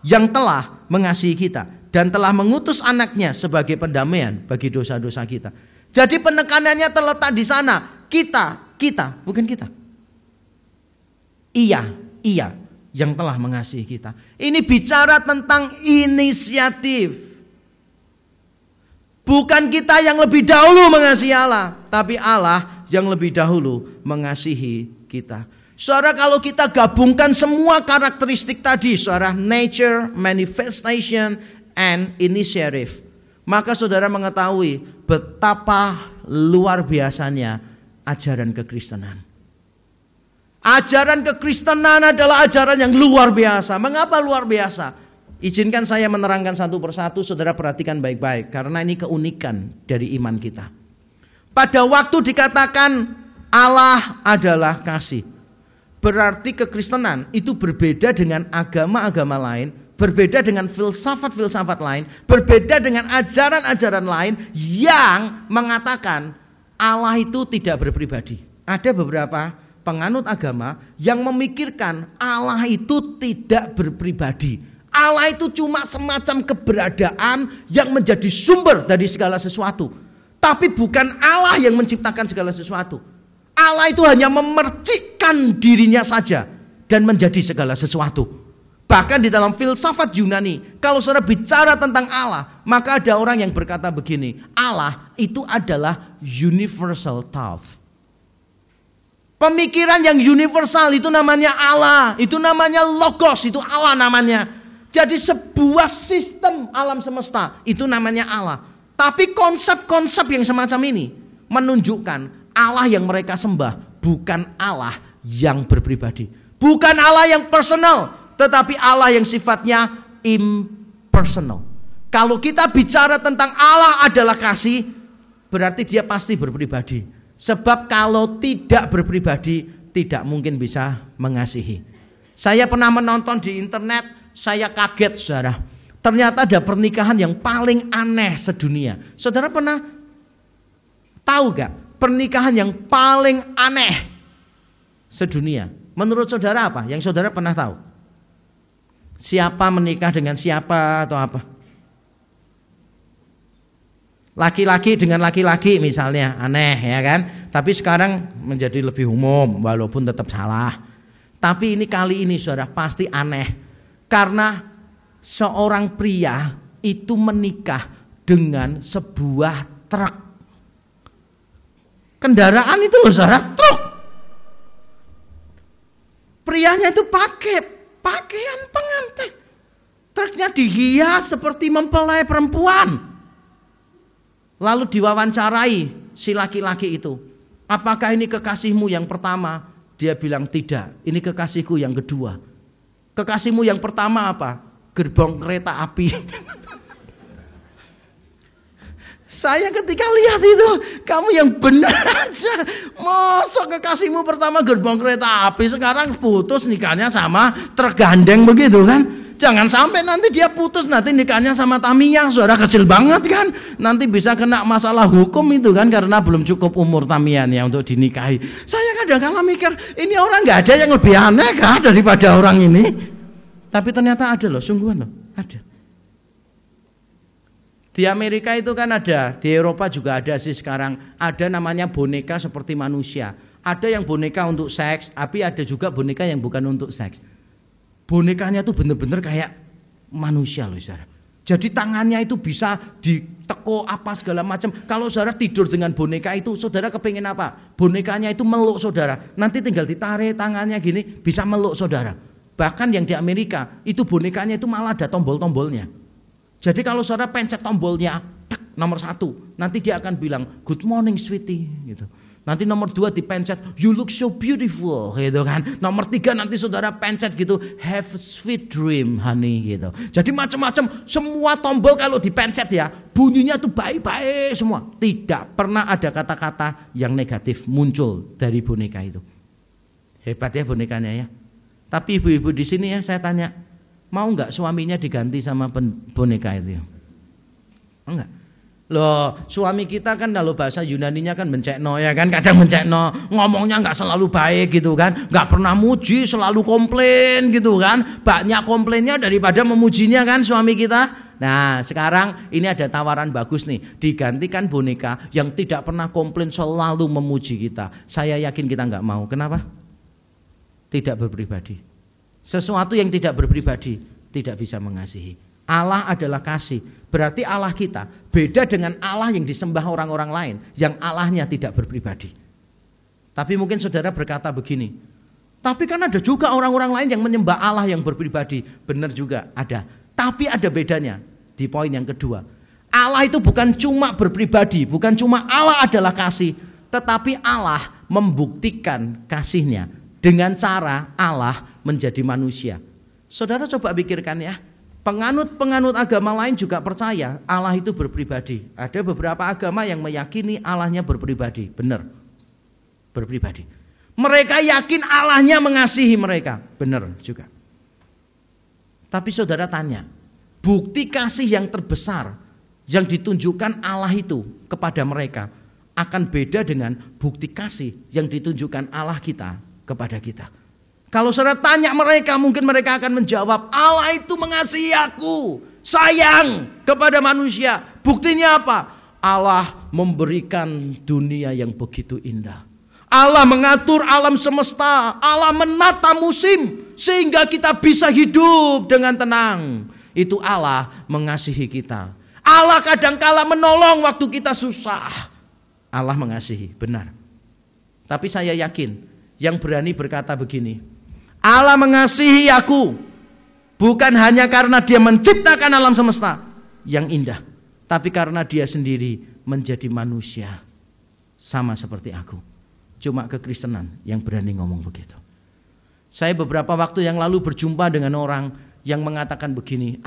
yang telah mengasihi kita dan telah mengutus anaknya sebagai pendamaian bagi dosa-dosa kita. Jadi penekanannya terletak di sana. Kita, bukan kita. Iya yang telah mengasihi kita. Ini bicara tentang inisiatif. Bukan kita yang lebih dahulu mengasihi Allah, tapi Allah yang lebih dahulu mengasihi kita. Saudara, kalau kita gabungkan semua karakteristik tadi, saudara, nature, manifestation, and initiative, maka saudara mengetahui betapa luar biasanya ajaran kekristenan. Ajaran kekristenan adalah ajaran yang luar biasa. Mengapa luar biasa? Izinkan saya menerangkan satu persatu, saudara perhatikan baik-baik, karena ini keunikan dari iman kita. Pada waktu dikatakan Allah adalah kasih, berarti kekristenan itu berbeda dengan agama-agama lain, berbeda dengan filsafat-filsafat lain, berbeda dengan ajaran-ajaran lain yang mengatakan Allah itu tidak berpribadi. Ada beberapa penganut agama yang memikirkan Allah itu tidak berpribadi. Allah itu cuma semacam keberadaan yang menjadi sumber dari segala sesuatu. Tapi bukan Allah yang menciptakan segala sesuatu. Allah itu hanya memercikkan dirinya saja dan menjadi segala sesuatu. Bahkan di dalam filsafat Yunani, kalau saudara bicara tentang Allah, maka ada orang yang berkata begini, Allah itu adalah universal thought. Pemikiran yang universal itu namanya Allah, itu namanya logos, itu Allah namanya. Jadi sebuah sistem alam semesta itu namanya Allah. Tapi konsep-konsep yang semacam ini menunjukkan Allah yang mereka sembah bukan Allah yang berpribadi, bukan Allah yang personal, tetapi Allah yang sifatnya impersonal. Kalau kita bicara tentang Allah adalah kasih, berarti dia pasti berpribadi. Sebab kalau tidak berpribadi, tidak mungkin bisa mengasihi. Saya pernah menonton di internet, saya kaget, saudara. Ternyata ada pernikahan yang paling aneh sedunia. Saudara pernah tahu gak pernikahan yang paling aneh sedunia? Menurut saudara apa? Yang saudara pernah tahu? Siapa menikah dengan siapa atau apa? Laki-laki dengan laki-laki misalnya, aneh ya kan? Tapi sekarang menjadi lebih umum walaupun tetap salah. Tapi ini kali ini saudara pasti aneh. Karena seorang pria itu menikah dengan sebuah truk. Kendaraan itu loh saudara, truk. Prianya itu pakai pakaian pengantin. Truknya dihias seperti mempelai perempuan. Lalu diwawancarai si laki-laki itu. Apakah ini kekasihmu yang pertama? Dia bilang tidak, ini kekasihku yang kedua. Kekasihmu yang pertama apa? Gerbong kereta api. Saya ketika lihat itu, kamu yang benar aja. Masa kekasihmu pertama gerbong kereta api, sekarang putus nikahnya sama tergandeng begitu kan? Jangan sampai nanti dia putus, nanti nikahnya sama Tamiya, saudara, kecil banget kan? Nanti bisa kena masalah hukum itu kan, karena belum cukup umur Tamiyanya untuk dinikahi. Saya kadang-kadang mikir, ini orang nggak ada yang lebih aneh kah daripada orang ini? Tapi ternyata ada loh, sungguhan loh, ada. Di Amerika itu kan ada, di Eropa juga ada sih sekarang. Ada namanya boneka seperti manusia. Ada yang boneka untuk seks, tapi ada juga boneka yang bukan untuk seks. Bonekanya tuh bener-bener kayak manusia loh saudara. Jadi tangannya itu bisa diteko apa segala macam. Kalau saudara tidur dengan boneka itu, saudara kepengen apa? Bonekanya itu meluk saudara. Nanti tinggal ditarik tangannya gini, bisa meluk saudara. Bahkan yang di Amerika, itu bonekanya itu malah ada tombol-tombolnya. Jadi kalau saudara pencet tombolnya nomor 1, nanti dia akan bilang good morning sweetie gitu. Nanti nomor 2 dipencet you look so beautiful gitu kan. Nomor 3 nanti saudara pencet gitu have a sweet dream honey gitu. Jadi macam-macam, semua tombol kalau dipencet ya bunyinya tuh baik-baik semua. Tidak pernah ada kata-kata yang negatif muncul dari boneka itu. Hebat ya bonekanya ya. Tapi ibu-ibu di sini ya saya tanya, mau enggak suaminya diganti sama boneka itu? Enggak. Loh, suami kita kan kalau bahasa Yunaninya kan mencekno ya kan, kadang mencekno, ngomongnya enggak selalu baik gitu kan, enggak pernah muji, selalu komplain gitu kan. Banyak komplainnya daripada memujinya kan suami kita. Nah, sekarang ini ada tawaran bagus nih, digantikan boneka yang tidak pernah komplain, selalu memuji kita. Saya yakin kita enggak mau. Kenapa? Tidak berpribadi. Sesuatu yang tidak berpribadi tidak bisa mengasihi. Allah adalah kasih. Berarti Allah kita beda dengan Allah yang disembah orang-orang lain, yang Allahnya tidak berpribadi. Tapi mungkin saudara berkata begini, tapi kan ada juga orang-orang lain yang menyembah Allah yang berpribadi. Benar juga ada. Tapi ada bedanya di poin yang kedua. Allah itu bukan cuma berpribadi, bukan cuma Allah adalah kasih, tetapi Allah membuktikan kasihnya dengan cara Allah menjadi manusia. Saudara coba pikirkan ya, penganut-penganut agama lain juga percaya Allah itu berpribadi. Ada beberapa agama yang meyakini Allahnya berpribadi, benar, berpribadi. Mereka yakin Allahnya mengasihi mereka, benar juga. Tapi saudara tanya, bukti kasih yang terbesar yang ditunjukkan Allah itu kepada mereka akan beda dengan bukti kasih yang ditunjukkan Allah kita kepada kita. Kalau saudara tanya mereka, mungkin mereka akan menjawab, Allah itu mengasihi aku, sayang kepada manusia. Buktinya apa? Allah memberikan dunia yang begitu indah. Allah mengatur alam semesta, Allah menata musim sehingga kita bisa hidup dengan tenang. Itu Allah mengasihi kita. Allah kadang-kala menolong waktu kita susah. Allah mengasihi, benar. Tapi saya yakin yang berani berkata begini, Allah mengasihi aku bukan hanya karena dia menciptakan alam semesta yang indah, tapi karena dia sendiri menjadi manusia sama seperti aku. Cuma kekristenan yang berani ngomong begitu. Saya beberapa waktu yang lalu berjumpa dengan orang yang mengatakan begini,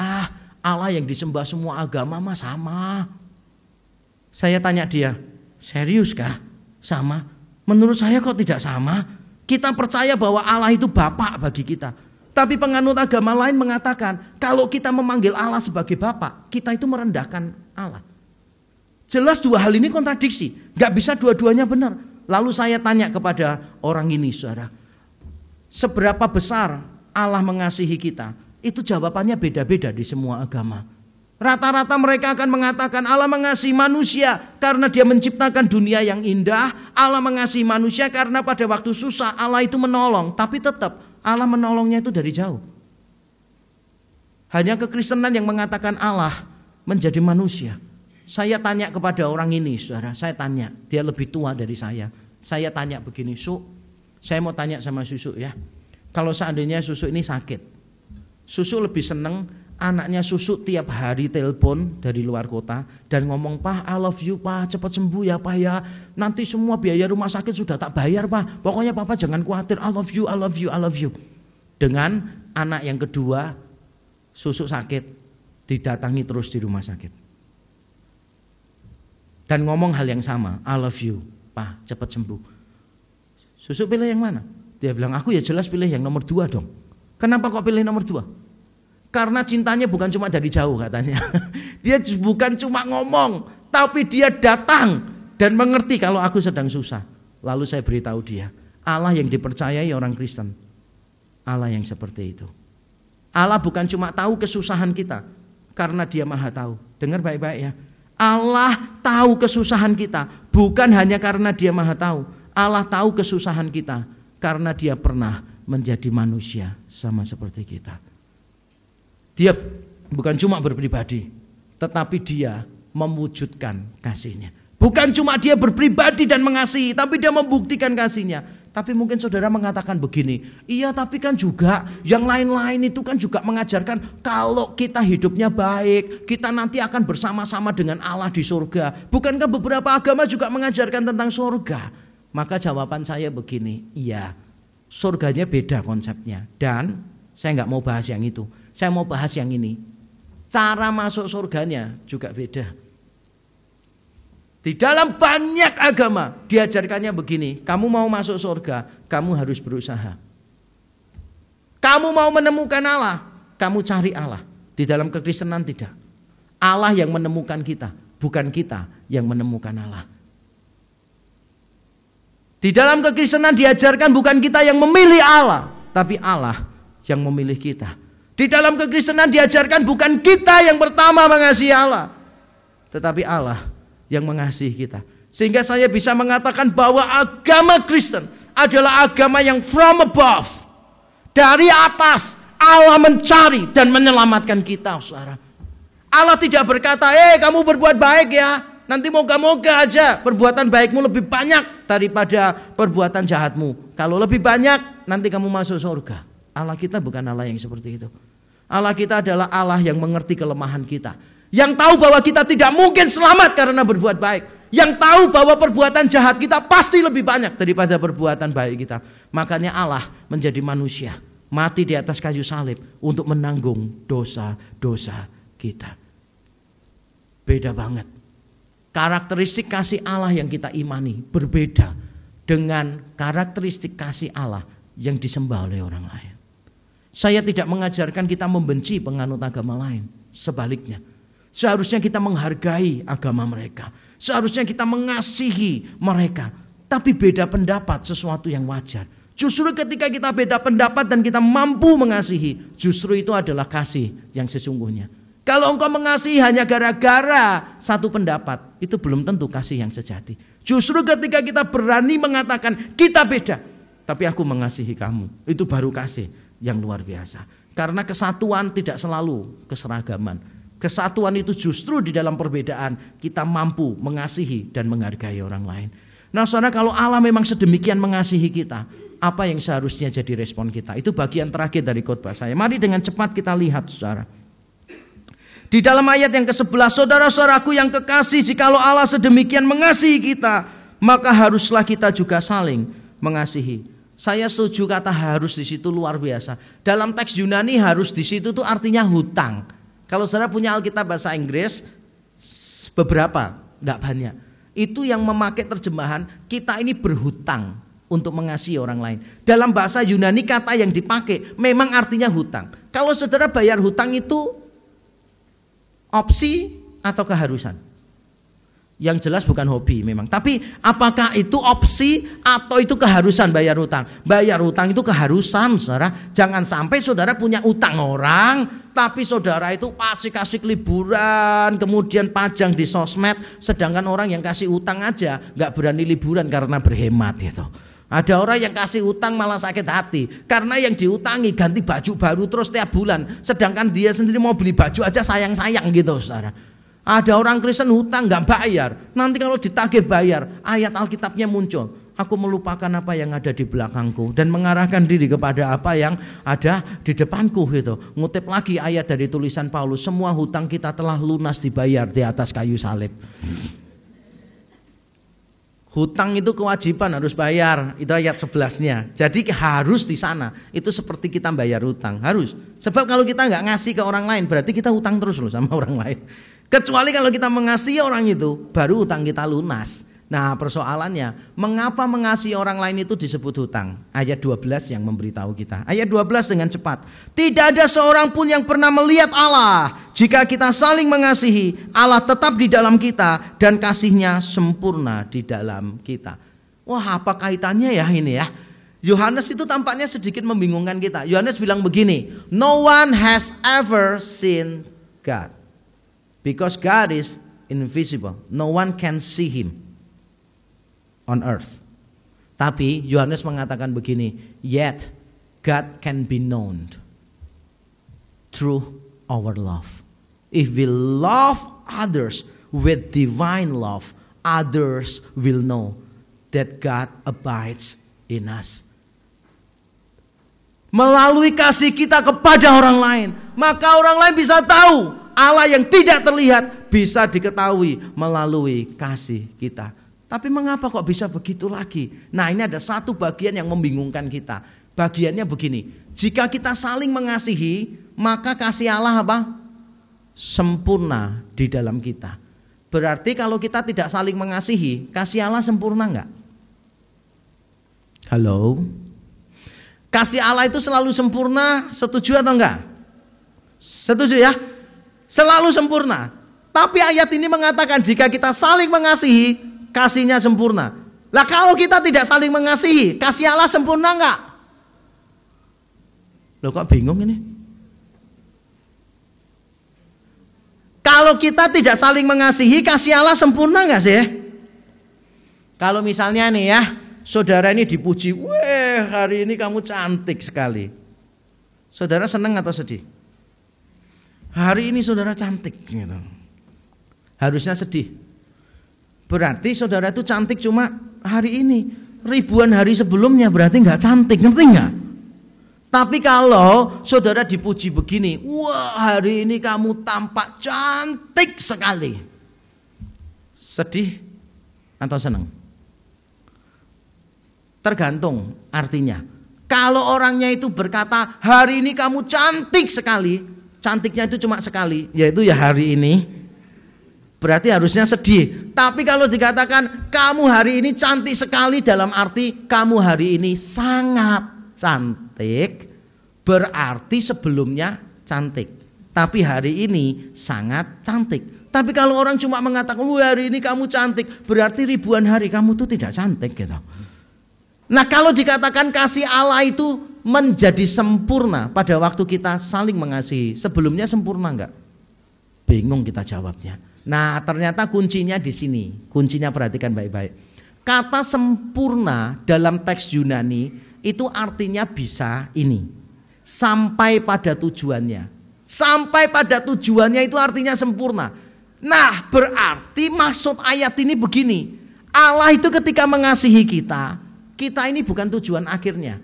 Allah yang disembah semua agama mah sama. Saya tanya dia, serius kah? Sama? Menurut saya kok tidak sama. Kita percaya bahwa Allah itu Bapak bagi kita. Tapi penganut agama lain mengatakan, kalau kita memanggil Allah sebagai Bapak, kita itu merendahkan Allah. Jelas dua hal ini kontradiksi. Gak bisa dua-duanya benar. Lalu saya tanya kepada orang ini, saudara, seberapa besar Allah mengasihi kita? Itu jawabannya beda-beda di semua agama. Rata-rata mereka akan mengatakan Allah mengasihi manusia karena dia menciptakan dunia yang indah. Allah mengasihi manusia karena pada waktu susah Allah itu menolong. Tapi tetap Allah menolongnya itu dari jauh. Hanya kekristenan yang mengatakan Allah menjadi manusia. Saya tanya kepada orang ini, saudara, saya tanya, dia lebih tua dari saya. Saya tanya begini, Su, saya mau tanya sama Susu ya. Kalau seandainya Susu ini sakit, Susu lebih seneng anaknya Susu tiap hari telepon dari luar kota dan ngomong, Pak, I love you, Pak, cepat sembuh ya, Pak ya. Nanti semua biaya rumah sakit sudah tak bayar, Pak. Pokoknya Papa jangan khawatir, I love you, I love you, I love you. Dengan anak yang kedua, Susu sakit, didatangi terus di rumah sakit. dan ngomong hal yang sama, I love you, Pak, cepat sembuh. Susuk pilih yang mana? Dia bilang, aku ya jelas pilih yang nomor 2 dong. Kenapa kok pilih nomor 2? Karena cintanya bukan cuma dari jauh katanya. Dia bukan cuma ngomong, tapi dia datang dan mengerti kalau aku sedang susah. Lalu saya beritahu dia, Allah yang dipercayai orang Kristen, Allah yang seperti itu. Allah bukan cuma tahu kesusahan kita, karena dia maha tahu. Dengar baik-baik ya. Allah tahu kesusahan kita, bukan hanya karena dia maha tahu. Allah tahu kesusahan kita, karena dia pernah menjadi manusia sama seperti kita. Dia bukan cuma berpribadi, tetapi dia mewujudkan kasihnya. Bukan cuma dia berpribadi dan mengasihi, tapi dia membuktikan kasihnya. Tapi mungkin saudara mengatakan begini, iya tapi kan juga yang lain-lain itu kan juga mengajarkan kalau kita hidupnya baik, kita nanti akan bersama-sama dengan Allah di surga. Bukankah beberapa agama juga mengajarkan tentang surga? Maka jawaban saya begini, iya, surganya beda konsepnya. Dan saya nggak mau bahas yang itu. Saya mau bahas yang ini. Cara masuk surganya juga beda. Di dalam banyak agama diajarkannya begini, kamu mau masuk surga, kamu harus berusaha. Kamu mau menemukan Allah, kamu cari Allah. Di dalam kekristenan tidak. Allah yang menemukan kita, bukan kita yang menemukan Allah. Di dalam kekristenan diajarkan bukan kita yang memilih Allah, tapi Allah yang memilih kita. Di dalam kekristenan diajarkan bukan kita yang pertama mengasihi Allah, tetapi Allah yang mengasihi kita. Sehingga saya bisa mengatakan bahwa agama Kristen adalah agama yang from above. Dari atas Allah mencari dan menyelamatkan kita, saudara. Allah tidak berkata, kamu berbuat baik ya, nanti moga-moga aja perbuatan baikmu lebih banyak daripada perbuatan jahatmu. Kalau lebih banyak nanti kamu masuk surga. Allah kita bukan Allah yang seperti itu. Allah kita adalah Allah yang mengerti kelemahan kita, yang tahu bahwa kita tidak mungkin selamat karena berbuat baik, yang tahu bahwa perbuatan jahat kita pasti lebih banyak daripada perbuatan baik kita. Makanya Allah menjadi manusia, mati di atas kayu salib untuk menanggung dosa-dosa kita. Beda banget. Karakteristik kasih Allah yang kita imani berbeda dengan karakteristik kasih Allah yang disembah oleh orang lain. Saya tidak mengajarkan kita membenci penganut agama lain. Sebaliknya, seharusnya kita menghargai agama mereka. Seharusnya kita mengasihi mereka. Tapi beda pendapat sesuatu yang wajar. Justru ketika kita beda pendapat dan kita mampu mengasihi, justru itu adalah kasih yang sesungguhnya. Kalau engkau mengasihi hanya gara-gara satu pendapat, itu belum tentu kasih yang sejati. Justru ketika kita berani mengatakan kita beda, tapi aku mengasihi kamu, itu baru kasih yang luar biasa. Karena kesatuan tidak selalu keseragaman. Kesatuan itu justru di dalam perbedaan kita mampu mengasihi dan menghargai orang lain. Nah saudara, kalau Allah memang sedemikian mengasihi kita, apa yang seharusnya jadi respon kita? Itu bagian terakhir dari khotbah saya. Mari dengan cepat kita lihat saudara. Di dalam ayat yang ke-11, saudara-saudaraku yang kekasih, jikalau Allah sedemikian mengasihi kita, maka haruslah kita juga saling mengasihi. Saya setuju kata harus di situ luar biasa. Dalam teks Yunani harus di situ tuh artinya hutang. Kalau saudara punya Alkitab bahasa Inggris, beberapa, enggak banyak. Itu yang memakai terjemahan kita ini berhutang untuk mengasihi orang lain. Dalam bahasa Yunani kata yang dipakai memang artinya hutang. Kalau saudara bayar hutang itu opsi atau keharusan? Yang jelas bukan hobi memang. Tapi apakah itu opsi atau itu keharusan bayar hutang? Bayar hutang itu keharusan, saudara. Jangan sampai saudara punya utang orang, tapi saudara itu asik-asik liburan, kemudian pajang di sosmed, sedangkan orang yang kasih utang aja gak berani liburan karena berhemat gitu. Ada orang yang kasih utang malah sakit hati karena yang diutangi ganti baju baru terus tiap bulan, sedangkan dia sendiri mau beli baju aja sayang-sayang gitu, saudara. Ada orang Kristen hutang gak bayar, nanti kalau ditagih bayar, ayat Alkitabnya muncul, aku melupakan apa yang ada di belakangku dan mengarahkan diri kepada apa yang ada di depanku gitu. Ngutip lagi ayat dari tulisan Paulus, semua hutang kita telah lunas dibayar di atas kayu salib. Hutang itu kewajiban harus bayar, itu ayat 11-nya. Jadi harus di sana, itu seperti kita bayar hutang, harus. Sebab kalau kita nggak ngasih ke orang lain, berarti kita hutang terus loh sama orang lain. Kecuali kalau kita mengasihi orang itu, baru hutang kita lunas. Nah, persoalannya, mengapa mengasihi orang lain itu disebut hutang? Ayat 12 yang memberitahu kita. Ayat 12 dengan cepat. Tidak ada seorang pun yang pernah melihat Allah. Jika kita saling mengasihi, Allah tetap di dalam kita dan kasih-Nya sempurna di dalam kita. Wah, apa kaitannya ya ini ya? Yohanes itu tampaknya sedikit membingungkan kita. Yohanes bilang begini, no one has ever seen God. Because God is invisible. No one can see Him on earth. Tapi Yohanes mengatakan begini, yet God can be known through our love. If we love others with divine love, others will know that God abides in us. Melalui kasih kita kepada orang lain, maka orang lain bisa tahu Allah yang tidak terlihat bisa diketahui melalui kasih kita. Tapi mengapa kok bisa begitu lagi? Nah, ini ada satu bagian yang membingungkan kita. Bagiannya begini, jika kita saling mengasihi, maka kasih Allah apa? Sempurna di dalam kita. Berarti kalau kita tidak saling mengasihi, kasih Allah sempurna enggak? Halo? Kasih Allah itu selalu sempurna, setuju atau enggak? Setuju ya? Selalu sempurna. Tapi ayat ini mengatakan jika kita saling mengasihi, kasih-Nya sempurna. Lah kalau kita tidak saling mengasihi, kasih Allah sempurna enggak? Loh kok bingung ini? Kalau kita tidak saling mengasihi, kasih Allah sempurna enggak sih? Kalau misalnya nih ya, saudara ini dipuji, weh hari ini kamu cantik sekali. Saudara senang atau sedih? Hari ini saudara cantik gitu. Harusnya sedih. Berarti saudara itu cantik cuma hari ini. Ribuan hari sebelumnya berarti gak cantik, ngerti gak? Tapi kalau saudara dipuji begini, wah hari ini kamu tampak cantik sekali. Sedih atau senang? Tergantung artinya. Kalau orangnya itu berkata hari ini kamu cantik sekali, cantiknya itu cuma sekali, yaitu ya hari ini, berarti harusnya sedih. Tapi kalau dikatakan kamu hari ini cantik sekali, dalam arti kamu hari ini sangat cantik, berarti sebelumnya cantik, tapi hari ini sangat cantik. Tapi kalau orang cuma mengatakan hari ini kamu cantik, berarti ribuan hari kamu tuh tidak cantik gitu. Nah, kalau dikatakan kasih Allah itu menjadi sempurna pada waktu kita saling mengasihi, sebelumnya sempurna enggak? Bingung kita jawabnya. Nah, ternyata kuncinya di sini. Kuncinya perhatikan baik-baik. Kata sempurna dalam teks Yunani itu artinya bisa ini. Sampai pada tujuannya. Sampai pada tujuannya itu artinya sempurna. Nah, berarti maksud ayat ini begini. Allah itu ketika mengasihi kita, kita ini bukan tujuan akhirnya.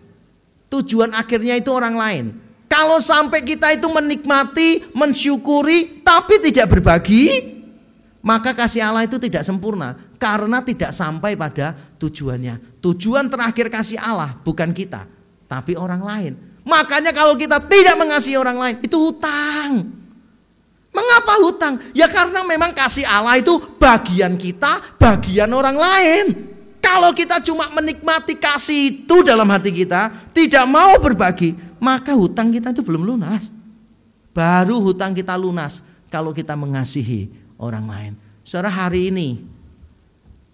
Tujuan akhirnya itu orang lain. Kalau sampai kita itu menikmati, mensyukuri, tapi tidak berbagi, maka kasih Allah itu tidak sempurna. Karena tidak sampai pada tujuannya. Tujuan terakhir kasih Allah bukan kita, tapi orang lain. Makanya kalau kita tidak mengasihi orang lain, itu hutang. Mengapa hutang? Ya karena memang kasih Allah itu bagian kita, bagian orang lain. Kalau kita cuma menikmati kasih itu dalam hati kita, tidak mau berbagi, maka hutang kita itu belum lunas. Baru hutang kita lunas kalau kita mengasihi orang lain. Saudara, hari ini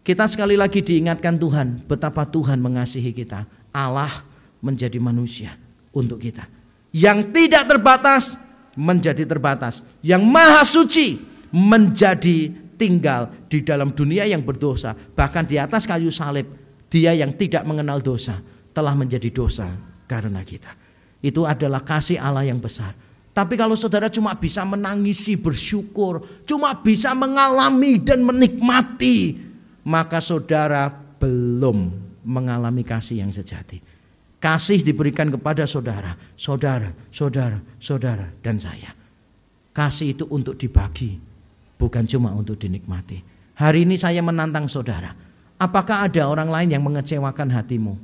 kita sekali lagi diingatkan Tuhan betapa Tuhan mengasihi kita. Allah menjadi manusia untuk kita. Yang tidak terbatas menjadi terbatas. Yang maha suci menjadi tinggal di dalam dunia yang berdosa. Bahkan di atas kayu salib, dia yang tidak mengenal dosa telah menjadi dosa karena kita. Itu adalah kasih Allah yang besar. Tapi kalau saudara cuma bisa menangisi, bersyukur, cuma bisa mengalami dan menikmati, maka saudara belum mengalami kasih yang sejati. Kasih diberikan kepada saudara, saudara, dan saya. Kasih itu untuk dibagi, bukan cuma untuk dinikmati. Hari ini saya menantang saudara, apakah ada orang lain yang mengecewakan hatimu?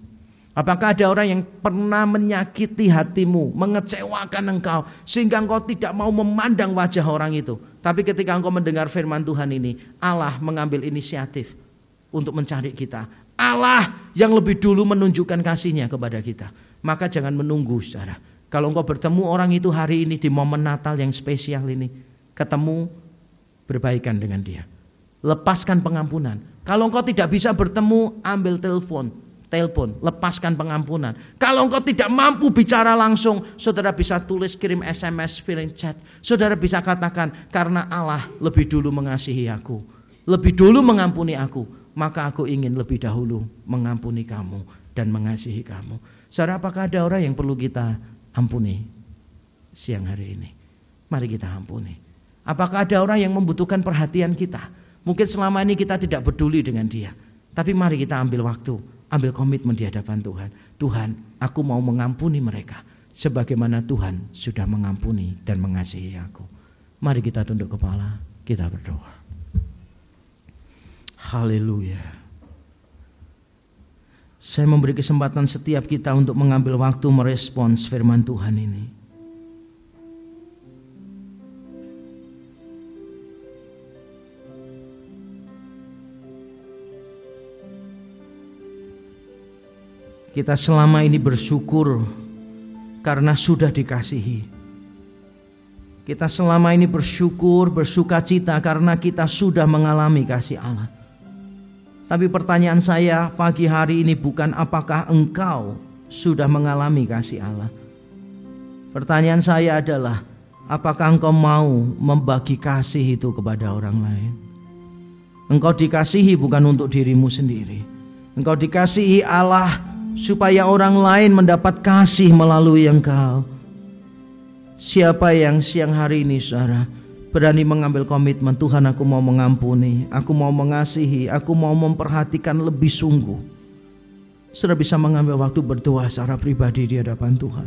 Apakah ada orang yang pernah menyakiti hatimu, mengecewakan engkau, sehingga engkau tidak mau memandang wajah orang itu? Tapi ketika engkau mendengar firman Tuhan ini, Allah mengambil inisiatif untuk mencari kita. Allah yang lebih dulu menunjukkan kasih-Nya kepada kita. Maka jangan menunggu, saudara. Kalau engkau bertemu orang itu hari ini di momen Natal yang spesial ini, ketemu, berbaikan dengan dia. Lepaskan pengampunan. Kalau engkau tidak bisa bertemu, ambil telepon, lepaskan pengampunan. Kalau engkau tidak mampu bicara langsung, saudara bisa tulis, kirim SMS, kirim chat. Saudara bisa katakan, karena Allah lebih dulu mengasihi aku, lebih dulu mengampuni aku, maka aku ingin lebih dahulu mengampuni kamu dan mengasihi kamu. Saudara, apakah ada orang yang perlu kita ampuni siang hari ini? Mari kita ampuni. Apakah ada orang yang membutuhkan perhatian kita? Mungkin selama ini kita tidak peduli dengan dia, tapi mari kita ambil waktu, ambil komitmen di hadapan Tuhan. Tuhan, aku mau mengampuni mereka sebagaimana Tuhan sudah mengampuni dan mengasihi aku. Mari kita tunduk kepala, kita berdoa. Haleluya. Saya memberi kesempatan setiap kita untuk mengambil waktu merespons firman Tuhan ini. Kita selama ini bersyukur karena sudah dikasihi. Kita selama ini bersyukur, bersukacita karena kita sudah mengalami kasih Allah. Tapi pertanyaan saya pagi hari ini bukan apakah engkau sudah mengalami kasih Allah. Pertanyaan saya adalah, apakah engkau mau membagi kasih itu kepada orang lain? Engkau dikasihi bukan untuk dirimu sendiri. Engkau dikasihi Allah supaya orang lain mendapat kasih melalui engkau. Siapa yang siang hari ini, saudara, berani mengambil komitmen, Tuhan, aku mau mengampuni, aku mau mengasihi, aku mau memperhatikan lebih sungguh. Saudara bisa mengambil waktu berdoa secara pribadi di hadapan Tuhan.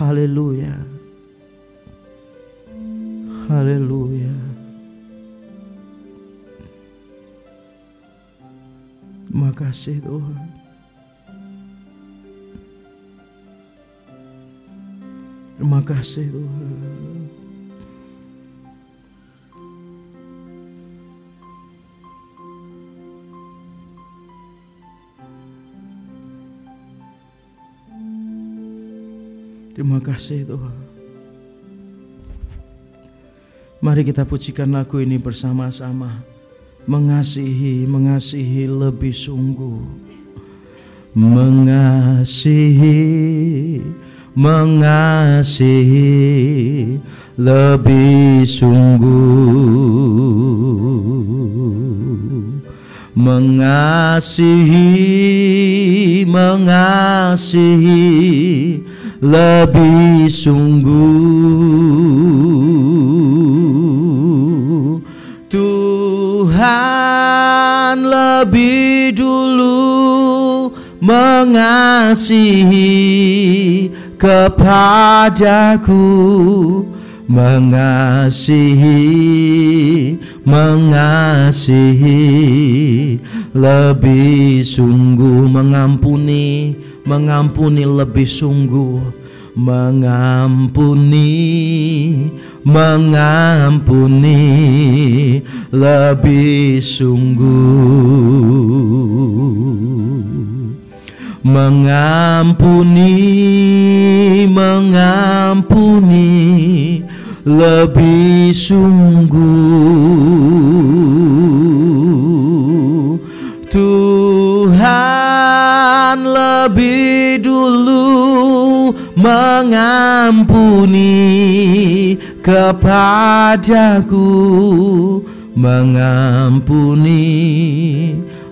Haleluya. Haleluya. Terima kasih Tuhan. Terima kasih Tuhan. Terima kasih Tuhan. Mari kita pujikan lagu ini bersama-sama. Mengasihi, mengasihi lebih sungguh. Mengasihi, mengasihi lebih sungguh. Mengasihi, mengasihi lebih sungguh. Tuhan lebih dulu mengasihi kepadaku, mengasihi, mengasihi lebih sungguh. Mengampuni, mengampuni lebih sungguh. Mengampuni, mengampuni lebih sungguh. Mengampuni, mengampuni lebih sungguh. Tuhan lebih dulu mengampuni kepadaku, mengampuni,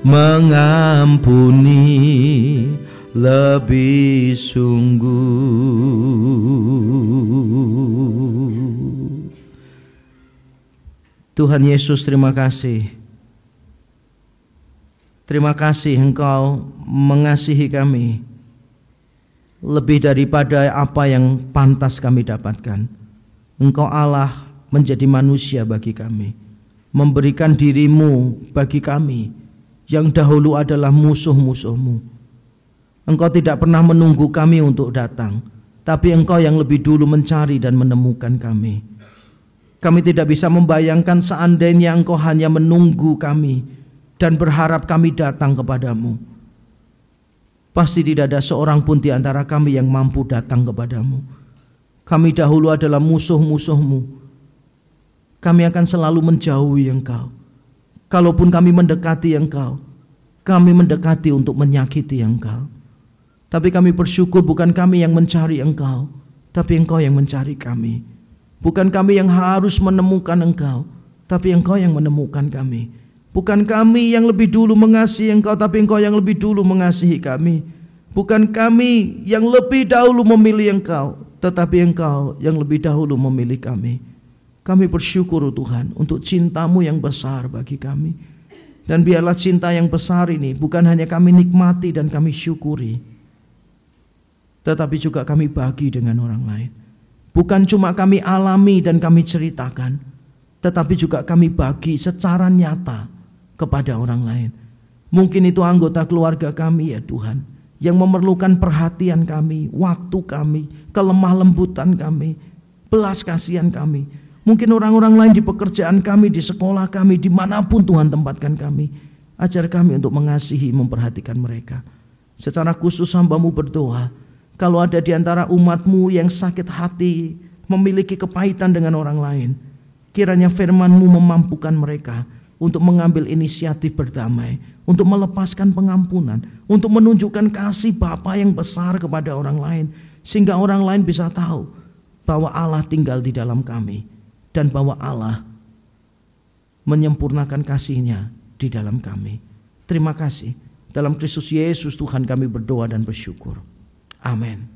mengampuni lebih sungguh. Tuhan Yesus, terima kasih. Terima kasih Engkau mengasihi kami lebih daripada apa yang pantas kami dapatkan. Engkau Allah menjadi manusia bagi kami, memberikan dirimu bagi kami yang dahulu adalah musuh-musuhmu. Engkau tidak pernah menunggu kami untuk datang, tapi Engkau yang lebih dulu mencari dan menemukan kami. Kami tidak bisa membayangkan seandainya Engkau hanya menunggu kami dan berharap kami datang kepadamu. Pasti tidak ada seorang pun di antara kami yang mampu datang kepadamu. Kami dahulu adalah musuh-musuhmu. Kami akan selalu menjauhi Engkau. Kalaupun kami mendekati Engkau, kami mendekati untuk menyakiti Engkau. Tapi kami bersyukur bukan kami yang mencari Engkau, tapi Engkau yang mencari kami. Bukan kami yang harus menemukan Engkau, tapi Engkau yang menemukan kami. Bukan kami yang lebih dulu mengasihi Engkau, tapi Engkau yang lebih dulu mengasihi kami. Bukan kami yang lebih dahulu memilih Engkau, tetapi Engkau yang lebih dahulu memilih kami. Kami bersyukur Tuhan untuk cinta-Mu yang besar bagi kami. Dan biarlah cinta yang besar ini bukan hanya kami nikmati dan kami syukuri, tetapi juga kami bagi dengan orang lain. Bukan cuma kami alami dan kami ceritakan, tetapi juga kami bagi secara nyata kepada orang lain. Mungkin itu anggota keluarga kami ya Tuhan, yang memerlukan perhatian kami, waktu kami, kelemah lembutan kami, belas kasihan kami. Mungkin orang-orang lain di pekerjaan kami, di sekolah kami, dimanapun Tuhan tempatkan kami. Ajar kami untuk mengasihi, memperhatikan mereka. Secara khusus hamba-Mu berdoa, kalau ada di antara umat-Mu yang sakit hati, memiliki kepahitan dengan orang lain, kiranya firman-Mu memampukan mereka untuk mengambil inisiatif berdamai, untuk melepaskan pengampunan, untuk menunjukkan kasih Bapa yang besar kepada orang lain, sehingga orang lain bisa tahu bahwa Allah tinggal di dalam kami, dan bahwa Allah menyempurnakan kasih-Nya di dalam kami. Terima kasih. Dalam Kristus Yesus Tuhan kami berdoa dan bersyukur. Amin.